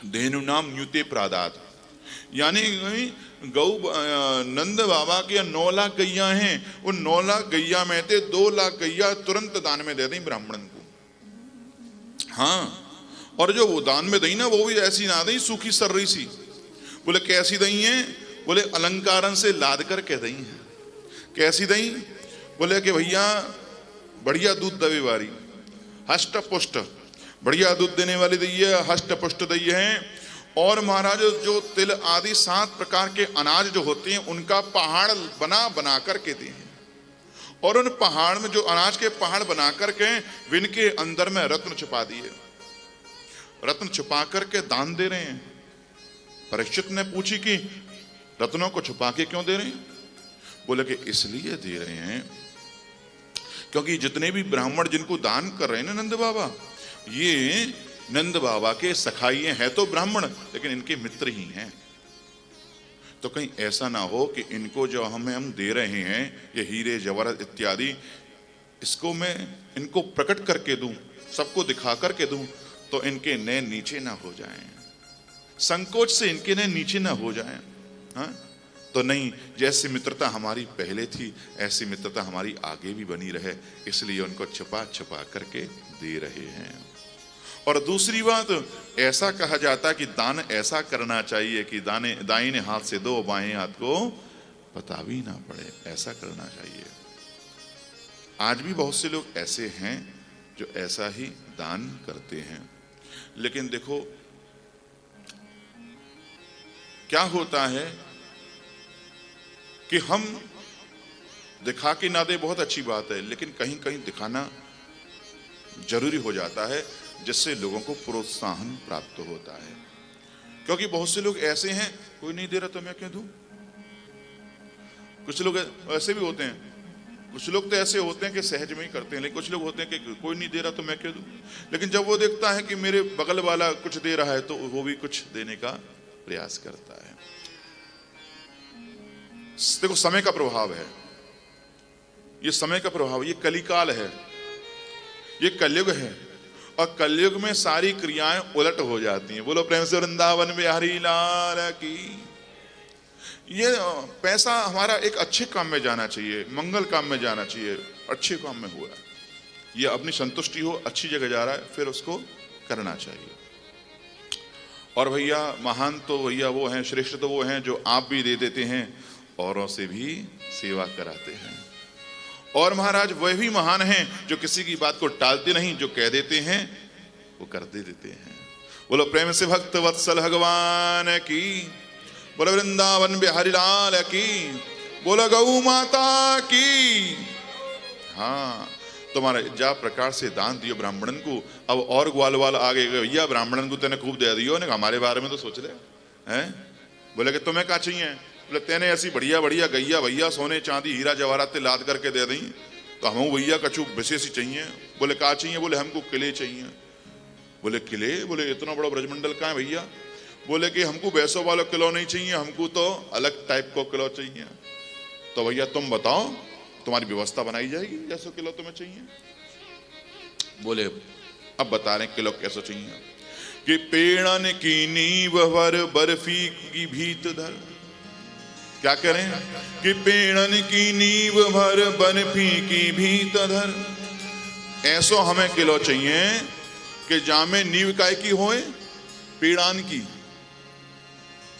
धेनु नाम न्यूते प्रादात, यानी गौ नंद बाबा के 9 लाख गैया हैं, उन 9 लाख गैया में से 2 लाख गैया तुरंत दान में दे दी ब्राह्मण को। हाँ, और जो वो दान में दई ना, वो भी ऐसी ना दई सूखी सर्री सी। बोले कैसी दई है? बोले अलंकारन से लाद कर के दई है। कैसी दई? बोले कि भैया बढ़िया दूध दवे वाली, हष्ट पुष्ट, बढ़िया दूध देने वाली दई है, हष्ट पुष्ट दई है। और महाराज जो तिल आदि 7 प्रकार के अनाज जो होते हैं उनका पहाड़ बना बना करके दिए हैं, और उन पहाड़ में जो अनाज के पहाड़ बना करके विन के अंदर में रत्न छुपा दिए, रत्न छुपा करके दान दे रहे हैं। परीक्षित ने पूछी कि रत्नों को छुपा के क्यों दे रहे हैं? बोले कि इसलिए दे रहे हैं क्योंकि जितने भी ब्राह्मण जिनको दान कर रहे हैं ना नंद बाबा, ये नंद बाबा के सखाई हैं तो ब्राह्मण, लेकिन इनके मित्र ही हैं। तो कहीं ऐसा ना हो कि इनको जो हम दे रहे हैं ये हीरे जवाहरात इत्यादि, इसको मैं इनको प्रकट करके दूं, सबको दिखा करके दूं, तो इनके नैन नीचे ना हो जाएं, संकोच से इनके नैन नीचे ना हो जाएं। हाँ, तो नहीं, जैसी मित्रता हमारी पहले थी ऐसी मित्रता हमारी आगे भी बनी रहे, इसलिए उनको छुपा छुपा करके दे रहे हैं। और दूसरी बात, ऐसा कहा जाता कि दान ऐसा करना चाहिए कि दाहिने हाथ से दो, बाएं हाथ को पता भी ना पड़े, ऐसा करना चाहिए। आज भी बहुत से लोग ऐसे हैं जो ऐसा ही दान करते हैं। लेकिन देखो क्या होता है कि हम दिखा के ना दे, बहुत अच्छी बात है, लेकिन कहीं कहीं दिखाना जरूरी हो जाता है जिससे लोगों को प्रोत्साहन प्राप्त होता है। क्योंकि बहुत से लोग ऐसे हैं, कोई नहीं दे रहा तो मैं क्यों दूं। कुछ लोग ऐसे भी होते हैं, कुछ लोग तो ऐसे होते हैं कि सहज में ही करते हैं, लेकिन कुछ लोग होते हैं कि कोई नहीं दे रहा तो मैं क्यों दूं। लेकिन जब वो देखता है कि मेरे बगल वाला कुछ दे रहा है तो वो भी कुछ देने का प्रयास करता है। देखो समय का प्रभाव है, ये समय का प्रभाव, ये कलिकाल है, ये कलयुग है, और कलयुग में सारी क्रियाएं उलट हो जाती हैं। बोलो प्रेम से वृंदावन बिहारी लाल की। ये पैसा हमारा एक अच्छे काम में जाना चाहिए, मंगल काम में जाना चाहिए, अच्छे काम में हुआ, ये अपनी संतुष्टि हो, अच्छी जगह जा रहा है, फिर उसको करना चाहिए। और भैया महान तो भैया वो हैं, श्रेष्ठ तो वो हैं जो आप भी दे देते हैं, औरों से भी सेवा कराते हैं। और महाराज वह भी महान हैं जो किसी की बात को टालते नहीं, जो कह देते हैं वो कर दे देते हैं। बोलो प्रेम से भक्त वत्सल भगवान की, बोलो वृंदावन बिहारी लाल की, बोलो गौ माता की। हाँ, तुम्हारा जा प्रकार से दान दियो ब्राह्मणन को। अब और ग्वाल वाल आ गए, भैया ब्राह्मणन को तेने खूब दे दियो, ने हमारे बारे में तो सोच ले हैं। बोले कि तुम्हें क्या चाहिए? बोले तेने ऐसी बढ़िया बढ़िया गैया भैया सोने चांदी हीरा जवाहरात लाद करके दे दी, तो हम भैया कछु विशेष ही चाहिए। बोले क्या चाहिए? बोले हमको किले चाहिए। बोले किले? बोले इतना बड़ा ब्रजमंडल का है भैया? बोले कि हमको वैसो वाला किलो नहीं चाहिए, हमको तो अलग टाइप को किलो चाहिए। तो भैया तुम बताओ, तुम्हारी व्यवस्था बनाई जाएगी जैसे किलो तुम्हें चाहिए। बोले अब बता रहे किलो कैसे चाहिए कि पेड़न की नींव भर बर्फी की भीत धर। क्या करें कि पेड़न की नींव भर बर्फी की भीत धर। ऐसो हमें किलो चाहिए कि जामे नींव काय की होए, पेड़ान की।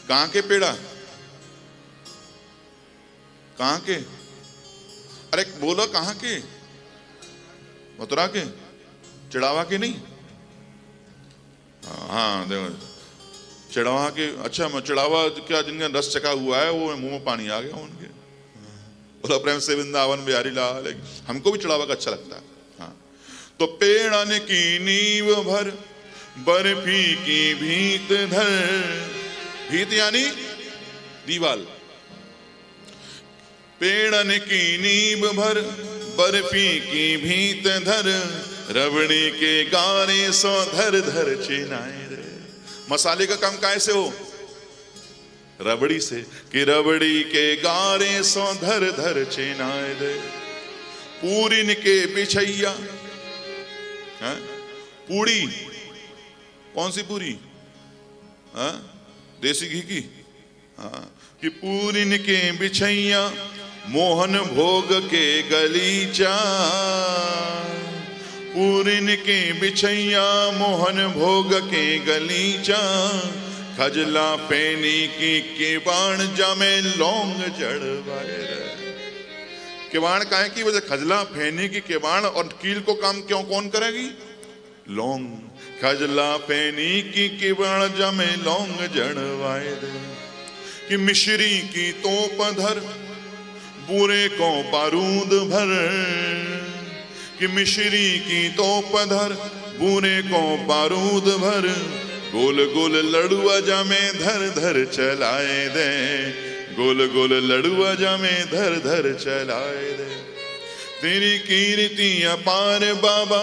कहां के पेड़ा? कहां के? अरे बोलो कहां के? मथुरा के? चिड़ावा के नहीं? हाँ देखो चिड़ावा के। अच्छा चिड़ावा क्या जिनका रस चका हुआ है वो मुंह में पानी आ गया उनके। बोला प्रेम से वृंदावन बिहारी लाल। हमको भी चिड़ावा का अच्छा लगता है। हाँ, तो पेड़न की नींव भर बर्फी की भीत धर। भीत यानी दीवाल। पेड़न की नींव भर बर्फी की भीत धर। रबड़ी के गारे सो धर धर चेनाए रे। मसाले का काम कैसे हो? रबड़ी से। कि रबड़ी के गारे सो धर धर चेनाए रे। पूरिन के पिछैया। पूड़ी कौन सी पूरी? हाँ? देसी घी की, हाँ, कि पूरिन के बिछैया मोहन भोग के गलीचा, पूरिन के बिछैया मोहन भोग के गलीचा, खजला पैनी की केवाण जामे लौंग जड़वाए रे। केवाण काहे की वजह, खजला फेनी की केवाण, और कील को काम क्यों कौन करेगी? लौंग। खजला फेनी की केवाण जामे लौंग जड़वाए रे, कि मिश्री की तोप धर बुरे को बारूद भर, कि मिश्री की तोप धर बुरे को बारूद भर, गोल गोल लड़ुआ जामे धर धर चलाए दे, गोल गोल लड़ुआ जामे धर धर चलाए दे। तेरी कीर्ति अपार बाबा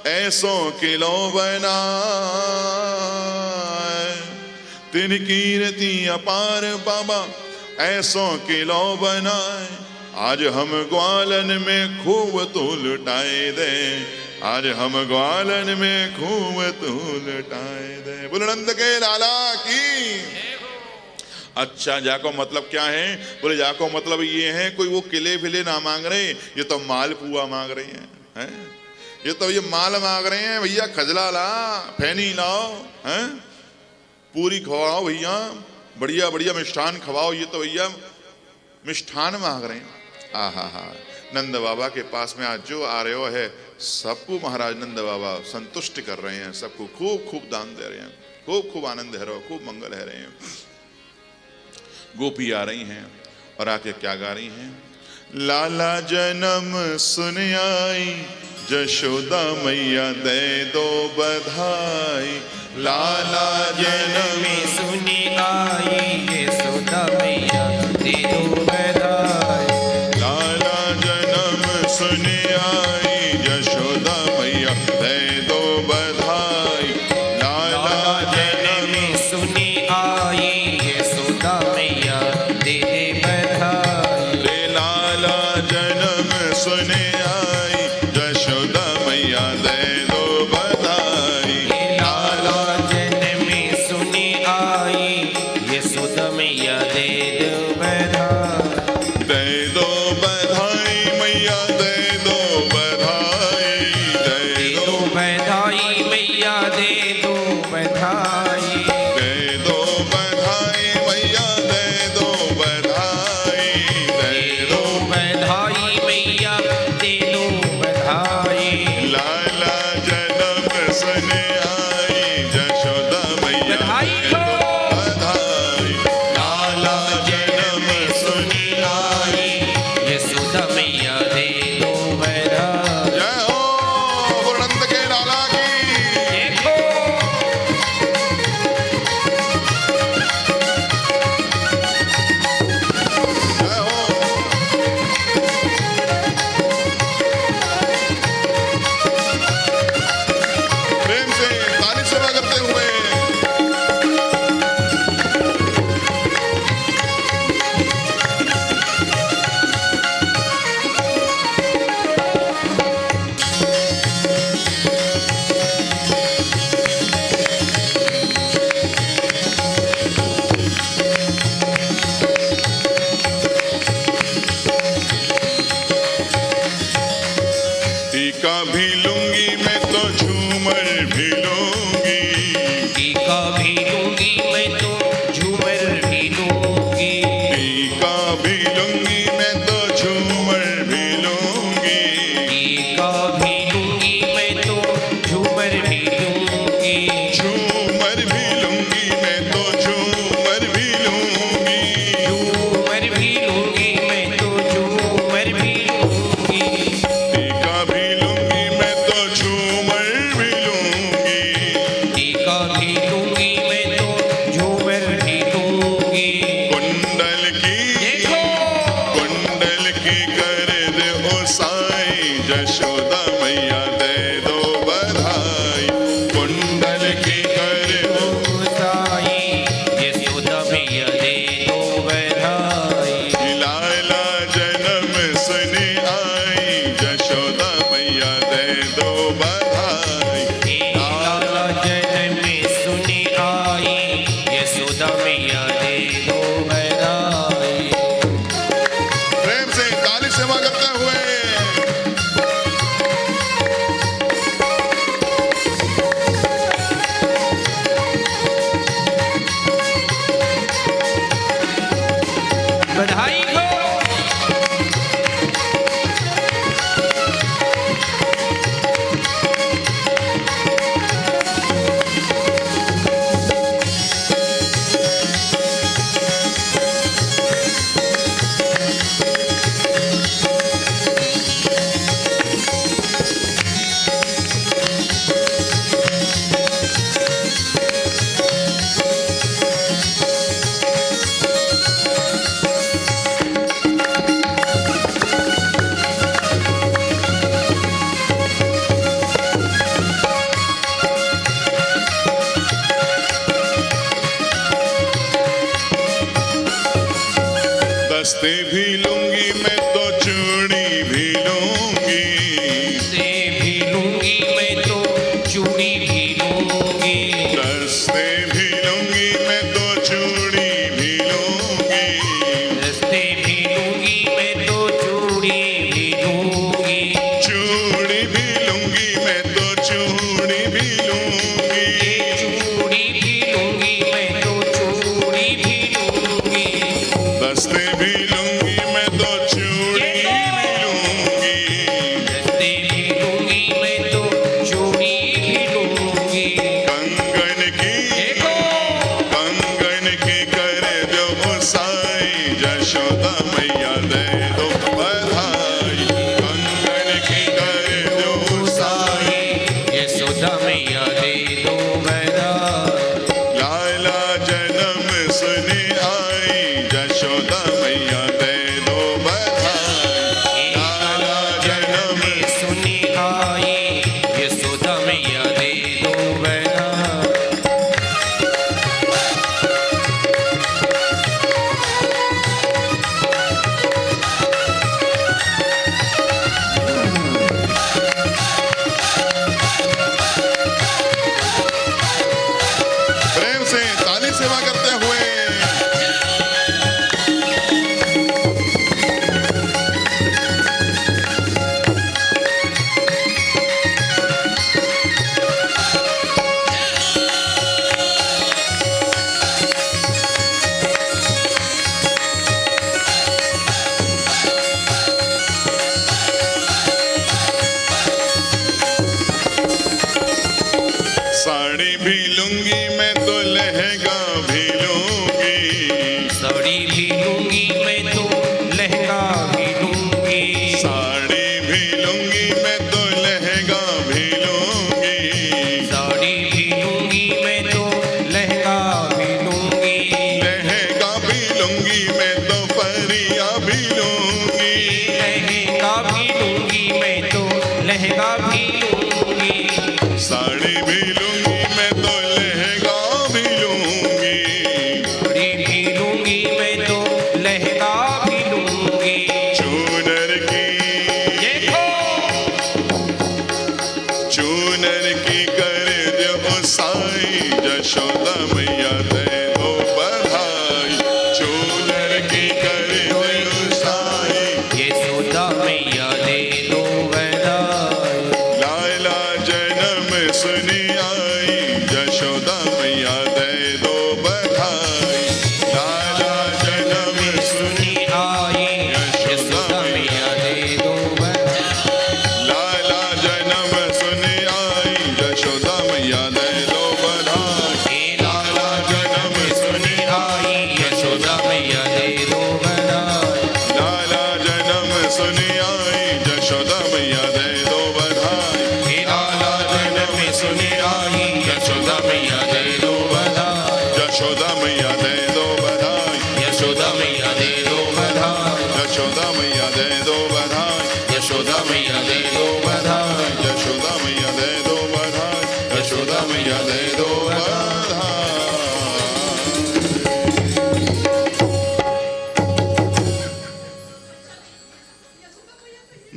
ऐसों किलो बना, तेरी कीर्ति अपार बाबा ऐसों किलो बनाए, आज हम ग्वालन में खूब तू लुटाए दे, आज हम ग्वालन में खूब तू लुटाए दे। बुलंद के लाला की। अच्छा, जाको मतलब क्या है? बोले जाको मतलब ये है कोई वो किले फिले ना मांग रहे, ये तो मालपुआ मांग रहे हैं, ये तो ये माल मांग रहे हैं। भैया खजला ला, फैनी लाओ, हैं, पूरी खवाओ भैया, बढ़िया बढ़िया मिष्ठान खवाओ, ये तो भैया मिष्ठान मांग रहे हैं। आहा हा, नंद बाबा के पास में आज जो आ रहे हो है, सबको महाराज नंद बाबा संतुष्ट कर रहे हैं, सबको खूब खूब दान दे रहे हैं, खूब खूब आनंद है रहो, खूब मंगल है रहे हैं। गोपी आ रही हैं और आके क्या गा रही हैं? लाला जन्म सुन आई, जशोदा मैया दे दो बधाई, लाला जन्म सुनी आई, यशोदा मैया दे दो बधाई, लाला जन्म सुन आई, यशोदा मैया दे दो बधाई, लाला जन्म सुनी आई, यशोदा मैया दे दे बधाई, रे लाला जन्म सुन आई, यशोदा मैया दे दो बधाई, लाला जन्म सुनी आई, यशोदा मैया दे दो बधाई, दे दो बधाई मैया दे दो बधाई, दे दो बधाई मैया दे दो बधाई, दे दो बधाई मैया दे दो बधाई, दे दो बधाई मैया दे दो बधाई, लाला जन्म सुन आई, यशोदा मैया बधाई दे दो बधाई, लाला जन्म सुन आई, यशोदा मैया दे दो बधाई। जय हो बुलंद के लाला की। देखो जय हो। प्रेम से ताली सेवा करते हुए टीका भी लूंगी मैं तो झूमर भी लूंगी, टीका भी लूंगी मैं तो झूमर भी लूंगी, टीका भी लूंगी मैं तो झूमर भी लूंगी, टीका भी लूंगी मैं तो झूमर भी लूंगी, झूमर भी लूंगी मैं तो झूमर भी लूंगी, झूमर भी लूंगी मैं तो झूमर भी लूंगी, टीका भी लूंगी मैं तो झूमर भी लूंगी, टीका भी लूंगी मैं तो झूमर भी लूंगी। कुंडल की देखो कुंडल की कर दे ओ साई, यशोदा मैया दे दो बधाई, कुंडल की कर दो साई, यशोदा मैया दे दो बधाई, लाला जन्म सुन आई, यशोदा मैया दे दो बधाई, लाला जन्म सुनी आई, साड़ी भी लूंगी मैं तो लहंगा भी लूंगी, साड़ी भी लूंगी मैं तो लहंगा भी लूंगी, साड़ी भी लूंगी मैं तो लहंगा भी लूंगी, साड़ी भी लूंगी मैं तो लहंगा भी लूंगी, लहंगा भी लूंगी मैं तो परिया भी लूंगी, लहंगा भी लूंगी मैं तो लहंगा भी लूंगी, साड़ी भी लूंगी मैं तो लहंगा भी लूंगी, साड़ी भी लूंगी मैं तो लहंगा भी लूंगी। चूनर की देखो चूनर की कर दो साई, यशोदा मैया दे दो बधाई, चूनर की कर दो साई, यशोदा मैया दे दो बधाई, लाला जन्म सुनी आई, यशोदा मैया दे दो बधाई, लाला जन्म सुनी सुनी आई यशोदा मैया दे दो बधाई, लाला जन्म सुनी आई, यशोदा मैया दे दो बधाई, लाला जन्म सुनी आई यशोदा मैया दे दो बधाई, लाला जन्म सुनी आई, यशोदा मैया दे दो बधाई, लाला जन्म सुनी आई यशोदा मैया दे दो बधाई, यशोदा मैया दे दो बधाई, यशोदा मैया दे दो बधाई, यशोदा मैया दे दो बधाई, यशोदा मैया दे दो बधाई, यशोदा मैया दे दो बधाई, यशोदा मैया दे दो बधाई।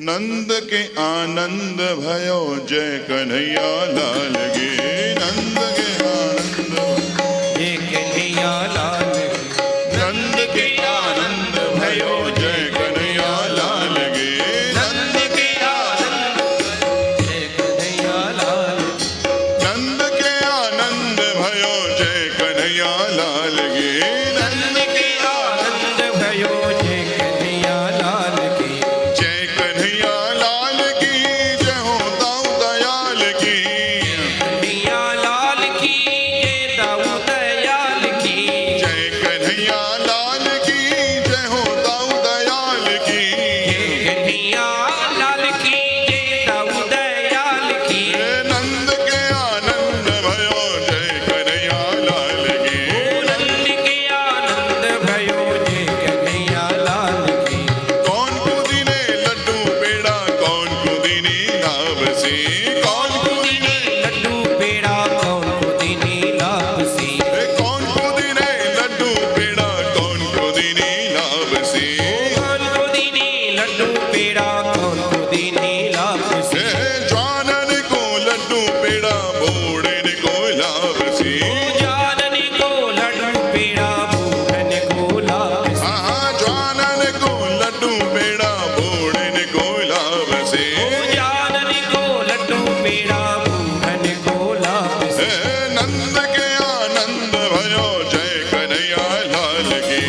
नंद के आनंद भयो जय कन्हैया लाल गे, नंद के आनंद ये कन्हैया लाल नंद के आनंद भयो जय कन्हैया लाल गे, नंद के आनंद जय कन्हैया लाल, नंद के आनंद भयो जय कन्हैया लाल गे, नंद के आनंद भयो जय कन्हैया लाल की, जय कन्हैया लाल की जय हो दाऊ दयाल की, कन्हैया लाल की जय दाऊ दयाल की, जय कन्हैया लाल की जय हो दाऊ दयाल की, कन्हैया लाल की जय दाऊ दयाल की, नंद के आनंद भयो जय कन्हैया लाल गे, नंद के आनंद भयो जय कन्हैया लाल की, कौन कुदीने लड्डू पेड़ा कौन कुदीनी लावसी, कौन कुदीने लड्डू पेड़ा कौन पुदीनी लापसी, कौन कुदीने लड्डू पेड़ा कौन कुदीनी लावसी, कौन पुदीनी लड्डू पेड़ा कौन पुदीनी लापसी, जानन को लड्डू पेड़ा बोड़न को लावसी, जाननी को लड्डू पेड़ा बूढ़न को लापसी, हाँ जानन को लड्डू पेड़ा बोड़न को लावसी, जाननी को लड्डू पेड़ा बूढ़न को लापसी, नंद के आनंद भयो जय कन्हैया लाल की,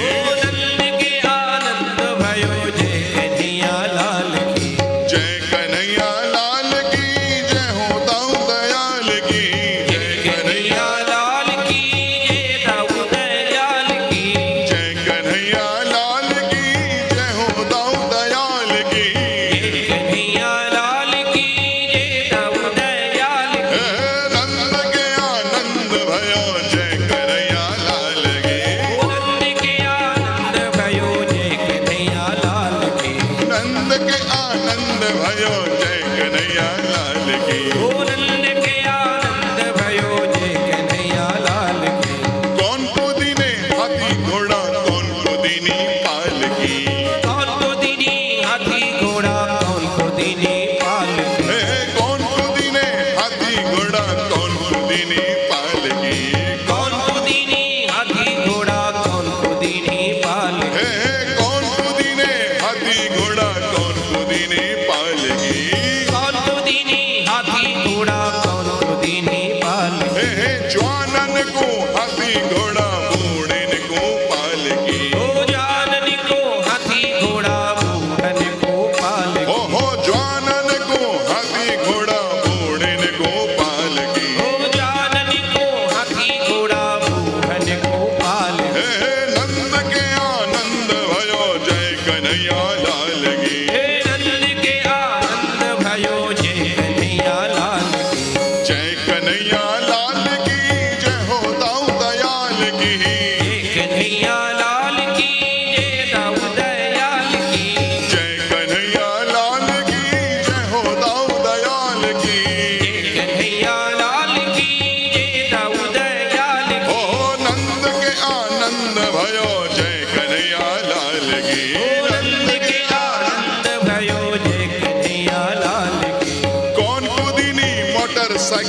नंद के आनंद भयो जय कन्हैया लाल की, जय कन्हैया लाल की जय हो दाऊ दयाल की, जय कन्हैया लाल की जय दाऊ दयाल की, जय कन्हैया लाल की जय हो दाऊ दयाल की, कन्हैया लाल की जय दाऊ दयाल की, नंद के आनंद भयो जय कन्हैया लाल की, नंद के आनंद भयो जय कन्हैया लाल की, नंद के आनंद भयो जय कन्हैया लाल की, नंद के आनंद भयो जय कन्हैया लाल की, कौन कुदीने हाथी घोड़ा कौन कुदीनी पाल की, कौन पुदीनी हाथी घोड़ा कौन पुदीनी पाल की, कौन कुदीने हाथी घोड़ा कौन कुदीनी पाल की, कौन पुदीनी हाथी घोड़ा कौन पुदीनी पाल की, कौन कुदीने हाथी घोड़ा कौन कुदीनी पाल की, कौन पुदीनी हाथी घोड़ा कौन पुदीनी पाल की, ज्वानन को हाथी घोड़ा बूढ़न को पाल की, ओ जाननी को हाथी घोड़ा बूढ़न को पाल की, हो ज्वानन को हाथी घोड़ा बूढ़न को पाल की, ओ जाननी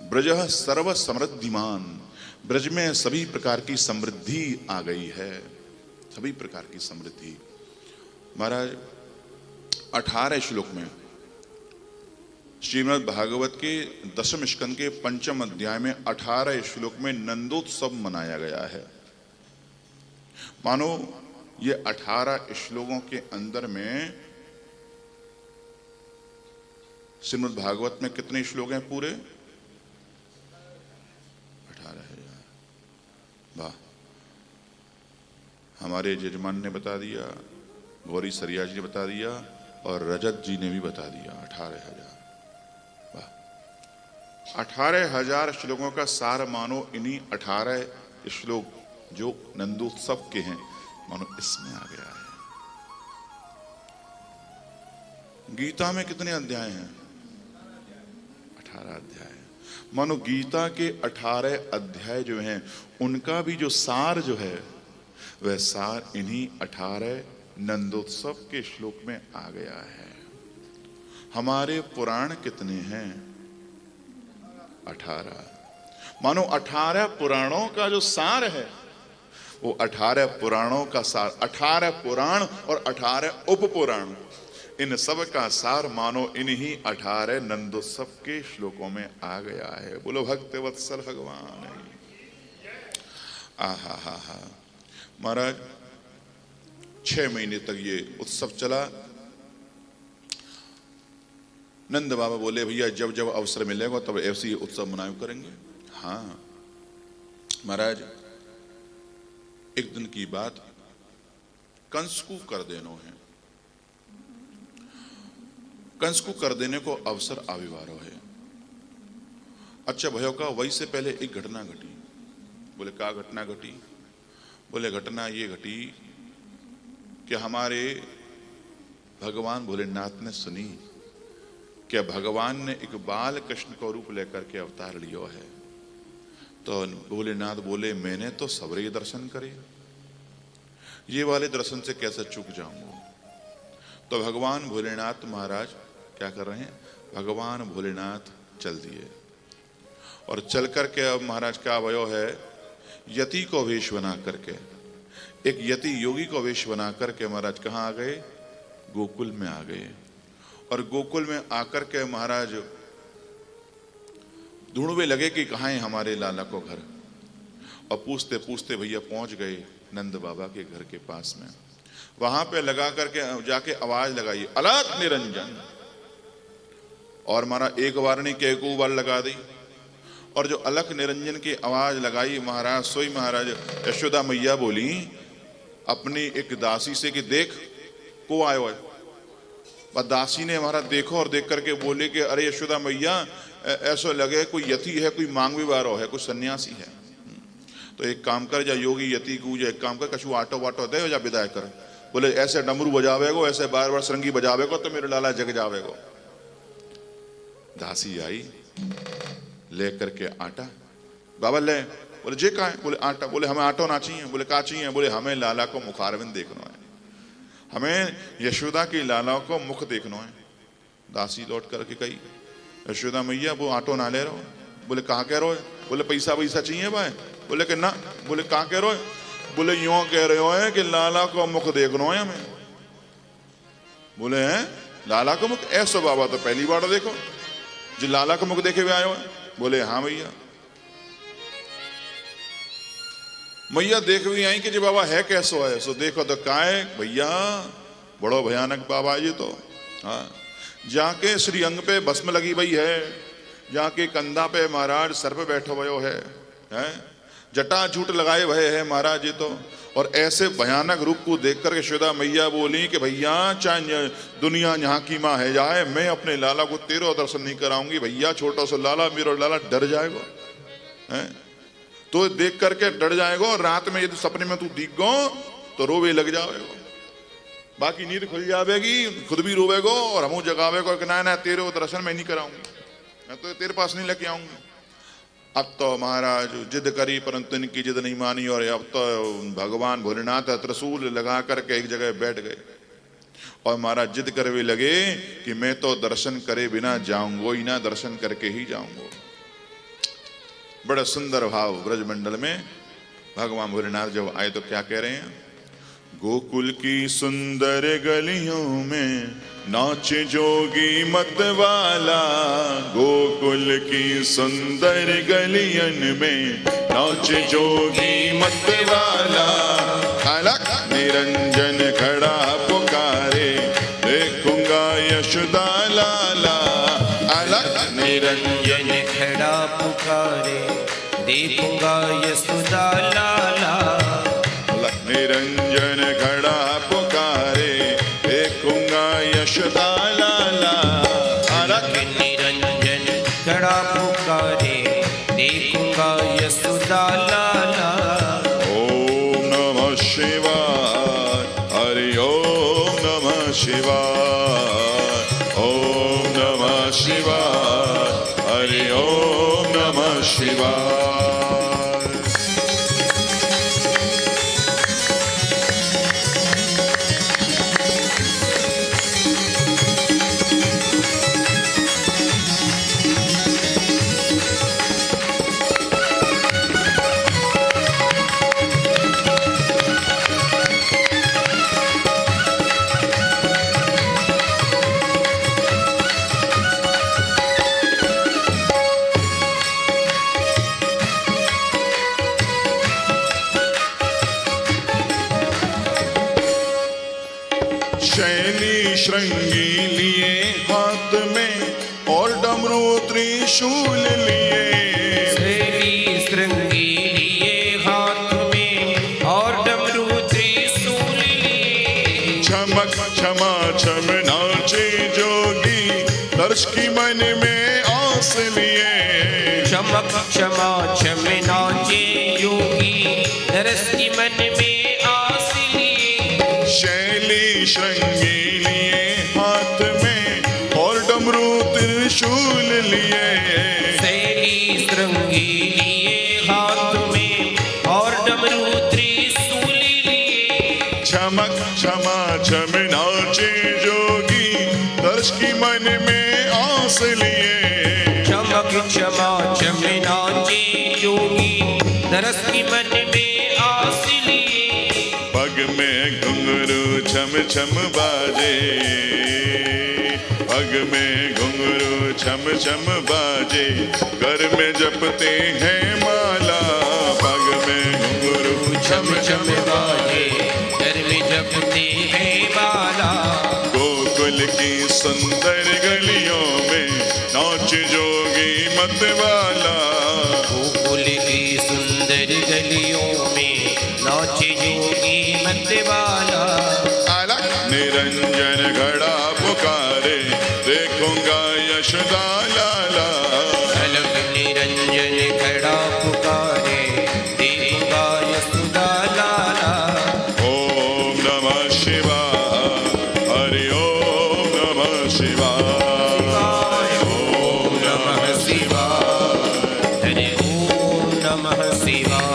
ब्रज सर्व समृद्धिमान, ब्रज में सभी प्रकार की समृद्धि आ गई है, सभी प्रकार की समृद्धि। महाराज 18 श्लोक में श्रीमद् भागवत के 10वें स्कंद के 5वें अध्याय में 18 श्लोक में नंदोत्सव मनाया गया है। मानो ये 18 श्लोकों के अंदर में श्रीमद् भागवत में कितने श्लोक हैं पूरे? 18,000। वाह, हमारे जजमान ने बता दिया, गौरी सरिया जी ने बता दिया और रजत जी ने भी बता दिया 18,000। वाह, 18,000 श्लोकों का सार मानो इन्हीं 18 श्लोक जो नंदोत्सव के हैं, मानो इसमें आ गया है। गीता में कितने अध्याय हैं? 18 अध्याय। मानो गीता के 18 अध्याय जो हैं उनका भी जो सार जो है वह सार इन्हीं 18 नंदोत्सव के श्लोक में आ गया है। हमारे पुराण कितने हैं? 18। मानो 18 पुराणों का जो सार है वो 18 पुराणों का सार, 18 पुराण और 18 उपपुराण, इन सब का सार मानो इन्हीं 18 नंदोत्सव के श्लोकों में आ गया है। बोलो भक्त वत्सल भगवान। आहा हा हा। महाराज 6 महीने तक ये उत्सव चला। नंद बाबा बोले भैया जब जब अवसर मिलेगा तब ऐसे ही उत्सव मनाया करेंगे। हाँ महाराज, एक दिन की बात, कंस को कर देनो है, कंस को कर देने को अवसर आविवारो है। अच्छा भयो का वही से पहले एक घटना घटी। बोले क्या घटना घटी? बोले घटना ये घटी कि हमारे भगवान भोलेनाथ ने सुनी कि भगवान ने एक बाल कृष्ण को रूप लेकर के अवतार लियो है। तो भोलेनाथ बोले मैंने तो सबरे दर्शन करे, ये वाले दर्शन से कैसे चूक जाऊंगा। तो भगवान भोलेनाथ महाराज क्या कर रहे हैं? भगवान भोलेनाथ चल दिए और चल करके अब महाराज क्या भयो है, यति को वेश बना करके, एक यति योगी को वेश बना करके महाराज कहाँ आ गए? गोकुल में आ गए। और गोकुल में आकर के महाराज ढूंढवे लगे कि कहाँ है हमारे लाला को घर। और पूछते पूछते भैया पहुंच गए नंद बाबा के घर के पास में। वहां पे लगा करके जाके आवाज लगाई, अलख निरंजन। और हमारा एक बार नहीं के एक बार लगा दी। और जो अलख निरंजन की आवाज लगाई महाराज, सोई महाराज यशोदा मैया बोली अपनी एक दासी से कि देख को आयो है। और दासी ने हमारा देखो और देख करके बोले कि अरे यशोदा मैया ऐसा लगे कोई यति है, कोई मांग भी वारो है, कोई सन्यासी है। तो एक काम कर, जा योगी यति को एक काम कर, कछु आटो वाटो दे जा विदाई कर। बोले ऐसे डमरू बजावेगो, ऐसे बार बार सरंगी बजावेगो तो मेरे लाला जग जावेगो। दासी आई ले करके आटा, बाबा ले। बोले जे का है? बोले आटा। बोले हमें आटो ना चाहिए। बोले का चाहिए? बोले हमें लाला को मुखारविंद देखना है, हमें यशोदा की लाला को मुख देखना है। दासी लौट करके कही यशोदा मैया वो आटो ना ले रहो। बोले कहाँ कह रहे हो? बोले पैसा वैसा चाहिए भाई। बोले कि ना। बोले कहाँ कह रहे हो? बोले यूं कह रहे हो कि लाला को मुख देखना है हमें। बोले हैं लाला को मुख? ऐसो बाबा तो पहली बार देखो जो लाला को मुख देखे हुए आयो है। बोले हाँ भैया। मैया देख भी आई कि जी बाबा है कैसो है। सो देखो तो का है भैया, बड़ो भयानक बाबा ये तो। हाँ, जाके श्री अंग पे भस्म लगी भई है, जाके कंधा पे महाराज सर पे बैठो भयो है, जटा झूठ लगाए भय है महाराज ये तो। और ऐसे भयानक रूप को देख कर यशोदा मैया बोली कि भैया चाहे दुनिया यहाँ की माँ है जाए, मैं अपने लाला को तेरो दर्शन नहीं कराऊंगी भैया। छोटा सा लाला, मेरा लाला डर जाएगा है, तो देख करके डर जाएगा। और रात में यदि सपने में तू दिख गो तो रोवे लग जाएगा, बाकी नींद खुल जाएगी, खुद भी रोवेगो और हमू जगावेगो कि ना ना तेरे दर्शन मैं नहीं कराऊंगी, मैं तो तेरे पास नहीं लेके आऊंगी। अब तो महाराज जिद करी परंतु इनकी जिद नहीं मानी और अब तो भगवान भोलेनाथ त्रिशूल लगा करके एक जगह बैठ गए और महाराज जिद करवे लगे कि मैं तो दर्शन करे बिना जाऊंगा ही ना, दर्शन करके ही जाऊंगा। बड़ा सुंदर भाव ब्रजमंडल में भगवान भोलेनाथ जब आए तो क्या कह रहे हैं? गोकुल की सुंदर गलियों में नाचे जोगी मतवाला, गोकुल की सुंदर गलियन में नाचे जोगी मतवाला। अलख निरंजन खड़ा पुकारे, देखूंगा यशोदा लाला। अलख निरंजन खड़ा पुकारे, देखूंगा यशोदा लाला। अलख निरंजन खड़ा पुकारे, देखूंगा यशोदा लाला। अलख निरंजन खड़ा पुकारे, देखूंगा यशोदा लाला। ओम नमः शिवाय, हरि ओम नमः शिवाय, ओम नमः शिवाय, हरि ओम नमः शिवाय। शैली श्रृंगी लिए हाथ में और डमरू त्रिशूल लिए। शैली श्रृंगी लिए हाथ में और डमरू त्रिशूल लिए। चमक क्षमा छम नाचे जोगी, दर्श की मन में आस लिए। चमक क्षमा छम नाचे योगी, दरस की मन में आस लिए। शैली श्रृंगी लिए हाथ में और डमरू त्रिशूल लिए। शैली श्रृंगी लिए हाथ में और डमरू त्रिशूल लिए। चमक क्षमा छम नाचे जोगी, दर्श की मन में आस लिए। चमक क्षमा छम नाचे योगी, दरस की मन में आस लिए। पग में घुंघरू छम छम बाजे, पग में घुंघरू छम छम बाजे, घर में जपते हैं माला। पग में घुंघरू छम छम बाजे, घर में जपते हैं माला। गोकुल की सुंदर गलियों में नाच जोगी मतवाला। गोकुल की सुंदर गलियों में नाचे जोगी मतवाला। अलख निरंजन खड़ा पुकारे, देखूंगा यशोदा लाला। अलख निरंजन खड़ा पुकारे, देखूंगा यशोदा लाला। ओम नमः शिवाय, हरि ओम नमः शिवाय, ओम नमः शिवाय, हरि ओम नमः शिवाय।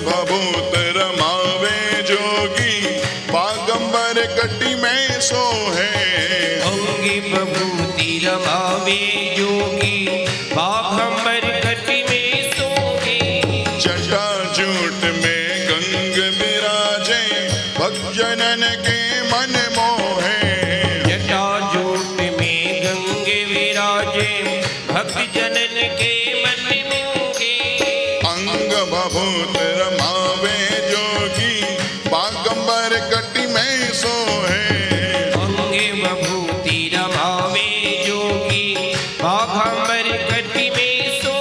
भभूत रमावे जोगी, बागंबर कटी में सोहे। अंगी बभूति रमावे जोगी, बागंबर कटी में सोहे। जटा जूट में गंग विराजे, भक्त जनन के मन मोहे। जटा जूट में गंग विराजे, भक्त जनन के मन मोहे। अंग भभूत रमावे जोगी, बागंबर कटी में सोहे। अंगे बभूति रमावे जोगी, बागंबर कटी में सोहे।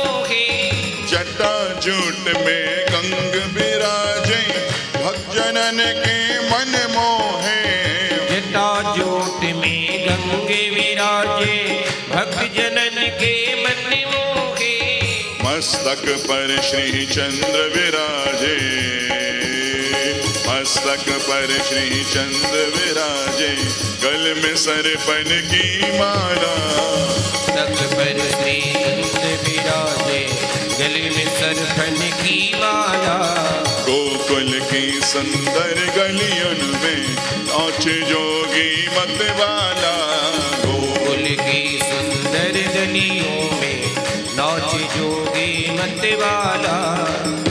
जन के मन मोहे। जटा जोट में गंगे विराजे भक्त जनन के मन मोहे। मस्तक पर श्री चंद्र विराजे, मस्तक पर श्री चंद्र विराजे, गल में सरपन की माला। मस्तक पर श्री चंद्र विराजे, गले में सरपन की माला। गोकुल की सुंदर गलियन में नाचे जोगी मतवाला। गोकुल की सुंदर गलियों में नाचे जोगी मतवाला।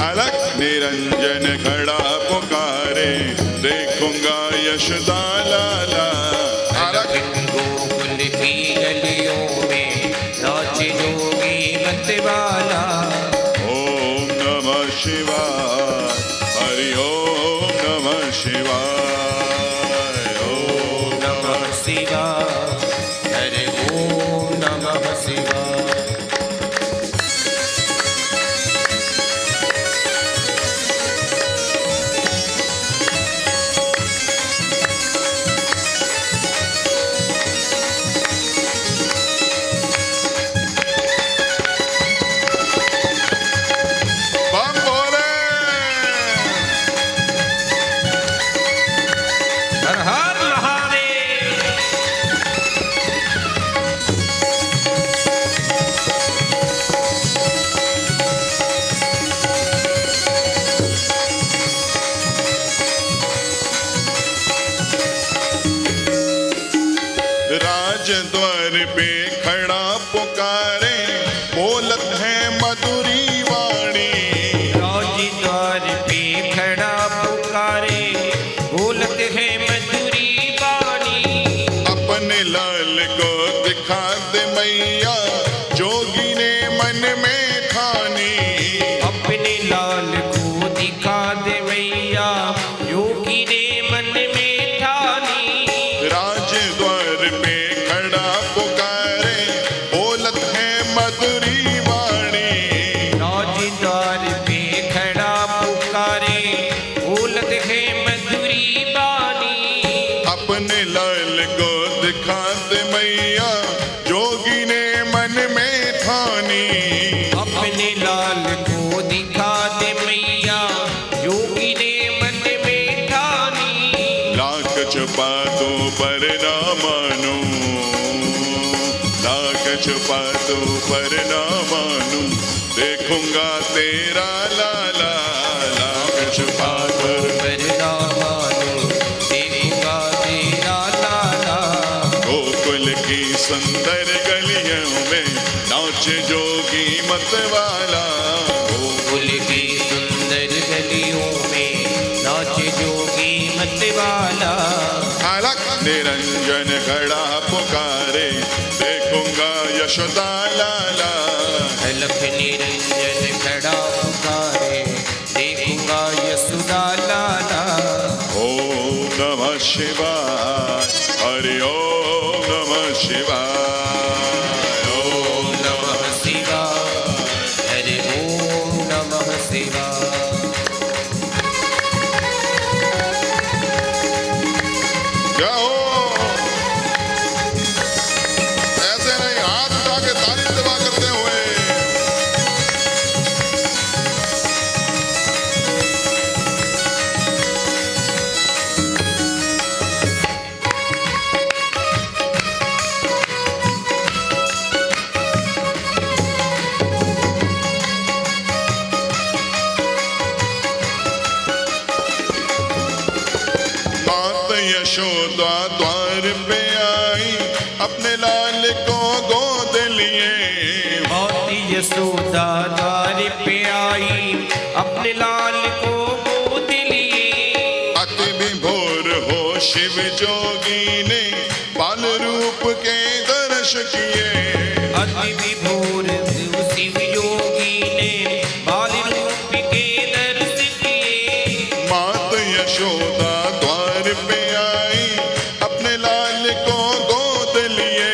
अलग निरंजन खड़ा पुकारे, देखूंगा यशोदा लाला। अलग गोकुल की गलियों में नाचे जोगी मतवाला। ओम नमः शिवाय, हरि ओम नमः शिवाय, ओम नमः शिवाय, हरि ओम नमः शिवाय। बम बोले। हर हर महादेव। राजद्वार पे खड़ा पुकारे, बोलत है मधुरी वाणी। राजद्वार पे खड़ा पुकारे, बोलत है मधुरी वाणी। अपने लाल को दिखा दे मैया, जोगी ने मन में ठानी। अपने लाल को दिखा दे मैया, योगी ने मन में ठानी। राजद्वार पे खड़ा पुकारे, बोलत है मधुरी वाणी। राजद्वार पे खड़ा पुकारे, बोलत है मधुरी वाणी। अपने लाल को दिखा दे मैया, जोगी ने मन में ठानी। अपने लाल को दिखा दे मैया, योगी ने मन में ठानी। लाख छुपा तो पर ना मानू, लाख छुपा तो पर ना मानू, देखूंगा तेरा लाला। लाख छुपा पर परिणामानु देखूंगा तेरा लाला। गोकुल की सुंदर गलियों में नाचे जोगी मतवाला। गोकुल की सुंदर गलियों में नाचे जोगी मतवाला। अलग निरंजन खड़ा पुकारे, देखूंगा यशोदा लाला। अलख निरंजन खड़ा पुकारे, देखूंगा यशोदा लाला। ओम नमः शिवाय, हरि ओम नमः शिवाय, ओम नमः शिवाय, हरि ओम नमः शिवाय। क्या हो? ऐसे नहीं, हाथ उठा के ताली दबा करते हुए। मात यशोदा द्वार पे आई, अपने लाल को गोद लिए। भाती यशोदा द्वार पे आई, अपने लाल को गोद लिए। अति विभोर हो शिव जोगी ने, बाल रूप के दर्श किए। अति विभोर शिव योगी ने, बाल रूप के दर्श किए। मात यशोदा द्वार पे आई, अपने लाल को गोद लिए।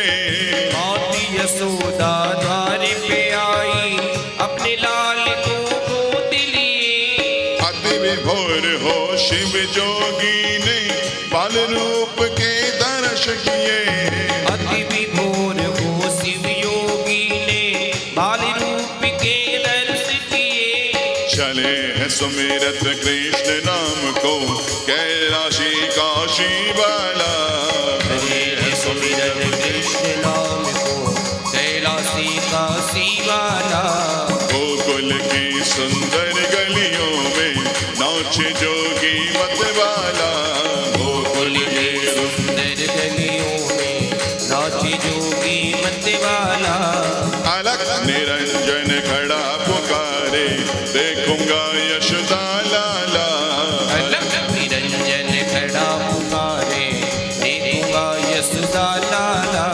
भाती यशोदा द्वार पे आई, अपने लाल को गोद लिए। अति विभोर हो शिव जोगी ने बाल रूप के दर्श किए, अति विभोर हो शिव योगी ने बाल रूप के दर्श किए। चले हैं सुमिरत कृष्ण नाम को कैलाशी काशी वाला, हरे सुमिरन कृष्ण नाम को कैलाशी काशी वाला। गोकुल की सुंदर गलियों में नाचे जोगी मत वाला, गोकुल के सुंदर गलियों में नाचे जोगी मत वाला। अलग निरंजन खड़ा पुकारे देखूंगा यशोदा लाला, अलग निरंजन खड़ा पुकारे देखूंगा यशोदा लाला।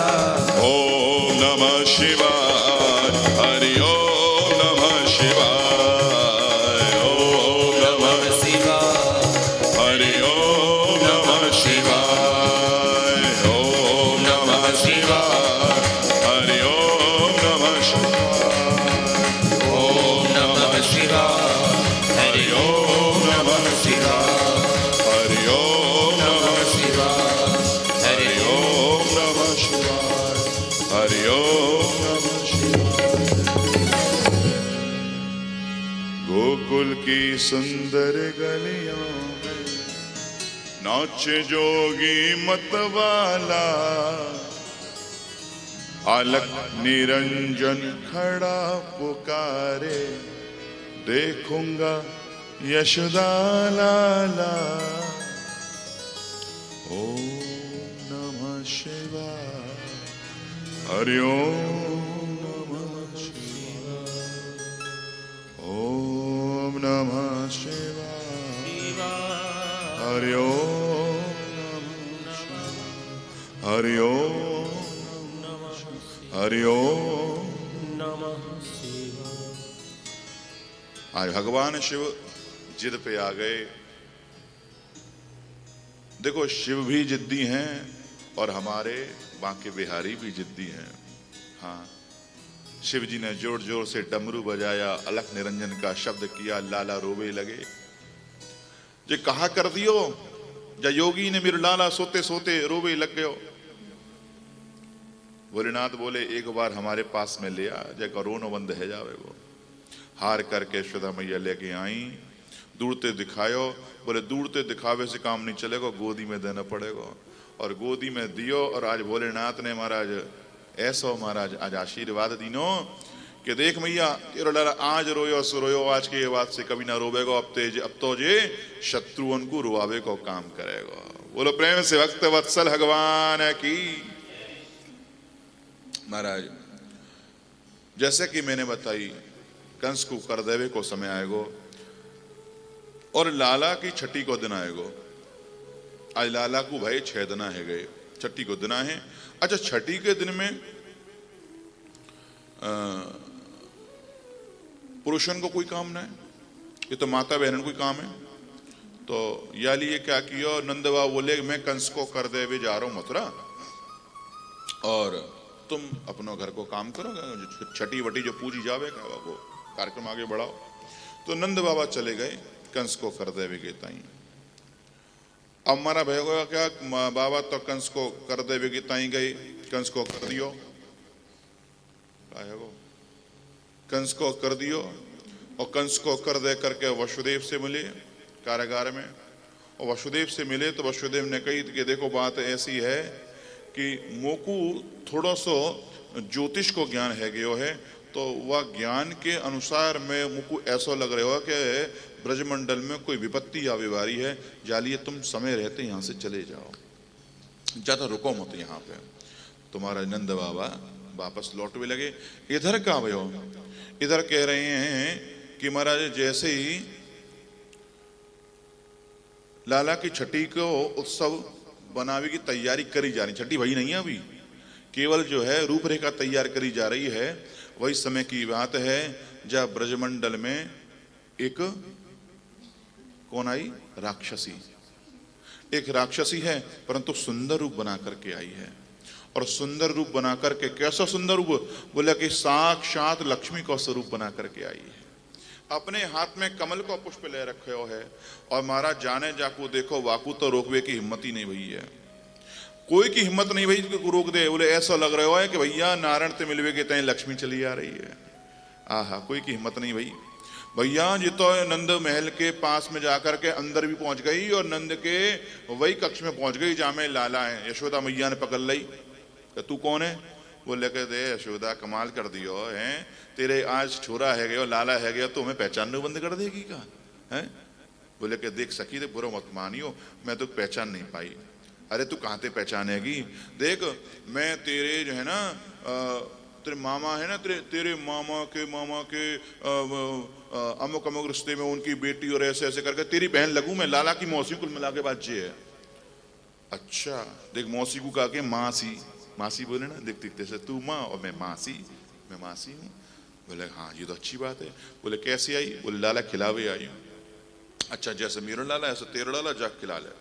ओम नमः शिवाय, हरि ओम नमः शिवाय, ओम नमः शिवाय हरि ओम नमः शिवाय, ओम नमः शिवाय, हरि ओम नमः शिवाय, ओम नमः शिवाय हरि ओम नमः शिवाय, हरि ओम नमः शिवाय, हरि हरि ओम नमः शिवाय, हरि ओम नमः शिवाय। गोकुल की सुंदर गलियों में नाचे जोगी मतवाला, अलग निरंजन खड़ा पुकारे देखूंगा यशोदा लाला। ओम नमः शिवाय, हरि ओम नमः शिवाय, ओम नमः शिवाय, हरि ओम नमः शिवाय, हरि ओम नमः शिवाय, हरि ओम नमः शिवाय। आज भगवान शिव जिद पे आ गए। देखो शिव भी जिद्दी हैं और हमारे बांके बिहारी भी जिद्दी हैं। हाँ, शिव जी ने जोर जोर से डमरू बजाया, अलख निरंजन का शब्द किया, लाला रोवे लगे। जे कहा कर दियो जा योगी ने मेरे लाला सोते सोते रोवे लग गयो। भोलेनाथ बोले एक बार हमारे पास में ले आ, जय रोनो बंद है जावे। वो हार करके यशोदा मैया लेके आई, दूरते दिखायो। बोले दूरते दिखावे से काम नहीं चलेगा, गोदी में देना पड़ेगा। और गोदी में दियो। और आज भोलेनाथ ने महाराज ऐसा महाराज आज आशीर्वाद दीनो कि देख मैया तेरा लाला आज रोयो सो रोयो, आज के ये बात से कभी ना रोवेगा। अब तो जे शत्रुओं को रुआवे को काम करेगा। बोलो प्रेम से भक्त वत्सल भगवान की। महाराज जैसे कि मैंने बताई कंस को कर देवे को समय आएगो और लाला की छठी को दिन आएगो। आज लाला को भाई 6 दिना है गए, छठी को दिना है। अच्छा छठी के दिन में पुरुषन को कोई काम ना है, ये तो माता बहन कोई काम है। तो या लिए क्या किया, नंद बाबा बोले मैं कंस को कर देवे जा रहा हूं मथुरा और तुम अपना घर को काम करो, छठी वटी जो पूजी जावे क्या वो कार्यक्रम आगे बढ़ाओ। तो नंद बाबा चले गए कंस को कर देवे के ताई। अब हमारा भय होगा क्या, बाबा तो कंस को कर देवे की ताई गई, कंस को कर दियो, कंस को कर दियो। और कंस को कर दे करके वसुदेव से मिले कारागार में। और वसुदेव से मिले तो वसुदेव ने कही कि देखो बात ऐसी है कि मोकू थोड़ा सो ज्योतिष को ज्ञान है गयो है, तो वह ज्ञान के अनुसार में मुझको ऐसा लग रहा हो कि ब्रजमंडल में कोई विपत्ति आवे वाली है, जालिए तुम समय रहते यहाँ से चले जाओ, ज्यादा रुको मत यहाँ पे। तुम्हारा नंद बाबा वापस लौटने लगे। इधर का भयो, इधर कह रहे हैं कि महाराज जैसे ही लाला की छठी को उत्सव बनावे की तैयारी करी जा रही, छठी भाई नहीं है अभी, केवल जो है रूपरेखा तैयार करी जा रही है, वही समय की बात है जब ब्रजमंडल में एक कौन आई, राक्षसी। एक राक्षसी है परंतु सुंदर रूप बना करके आई है। और सुंदर रूप बना करके, कैसा सुंदर रूप, बोले कि साक्षात लक्ष्मी का स्वरूप बना करके आई है। अपने हाथ में कमल को पुष्प ले रखे हो है और महाराज जाने जाकू देखो वाकू तो रोकवे की हिम्मत ही नहीं भई है, कोई की हिम्मत नहीं भाई रोक दे। बोले ऐसा लग रहा है कि भैया नारायण ते मिलवे के तय लक्ष्मी चली आ रही है। आहा, कोई की हिम्मत नहीं भाई। भैया जी तो नंद महल के पास में जाकर के अंदर भी पहुंच गई और नंद के वही कक्ष में पहुंच गई जहां में लाला है। यशोदा मैया ने पकड़ ली, तू कौन है? वो लेके दे यशोदा कमाल कर दियो है, तेरे आज छोरा है गया लाला है गया तो हमें पहचानने बंद कर देगी का है? बोले के देख सकी तो बुरा मत मानियो, मैं तो पहचान नहीं पाई। अरे तू कहाँ ते पहचानेगी? देख मैं तेरे जो है ना तेरे मामा है ना, तेरे मामा के अमुक अमुक रिश्ते में उनकी बेटी और ऐसे ऐसे करके तेरी बहन लगू मैं, लाला की मौसी कुल मिला के बात ये है। अच्छा देख मौसी को कहा के मासी, मासी बोले ना, देख दिखते से तू माँ और मैं मासी हूँ। बोले हाँ ये तो अच्छी बात है। बोले कैसे आई? बोले लाला खिलावे आई हूँ। अच्छा जैसे मेरा लाला ऐसा तेरा लाला, जा खिला ले।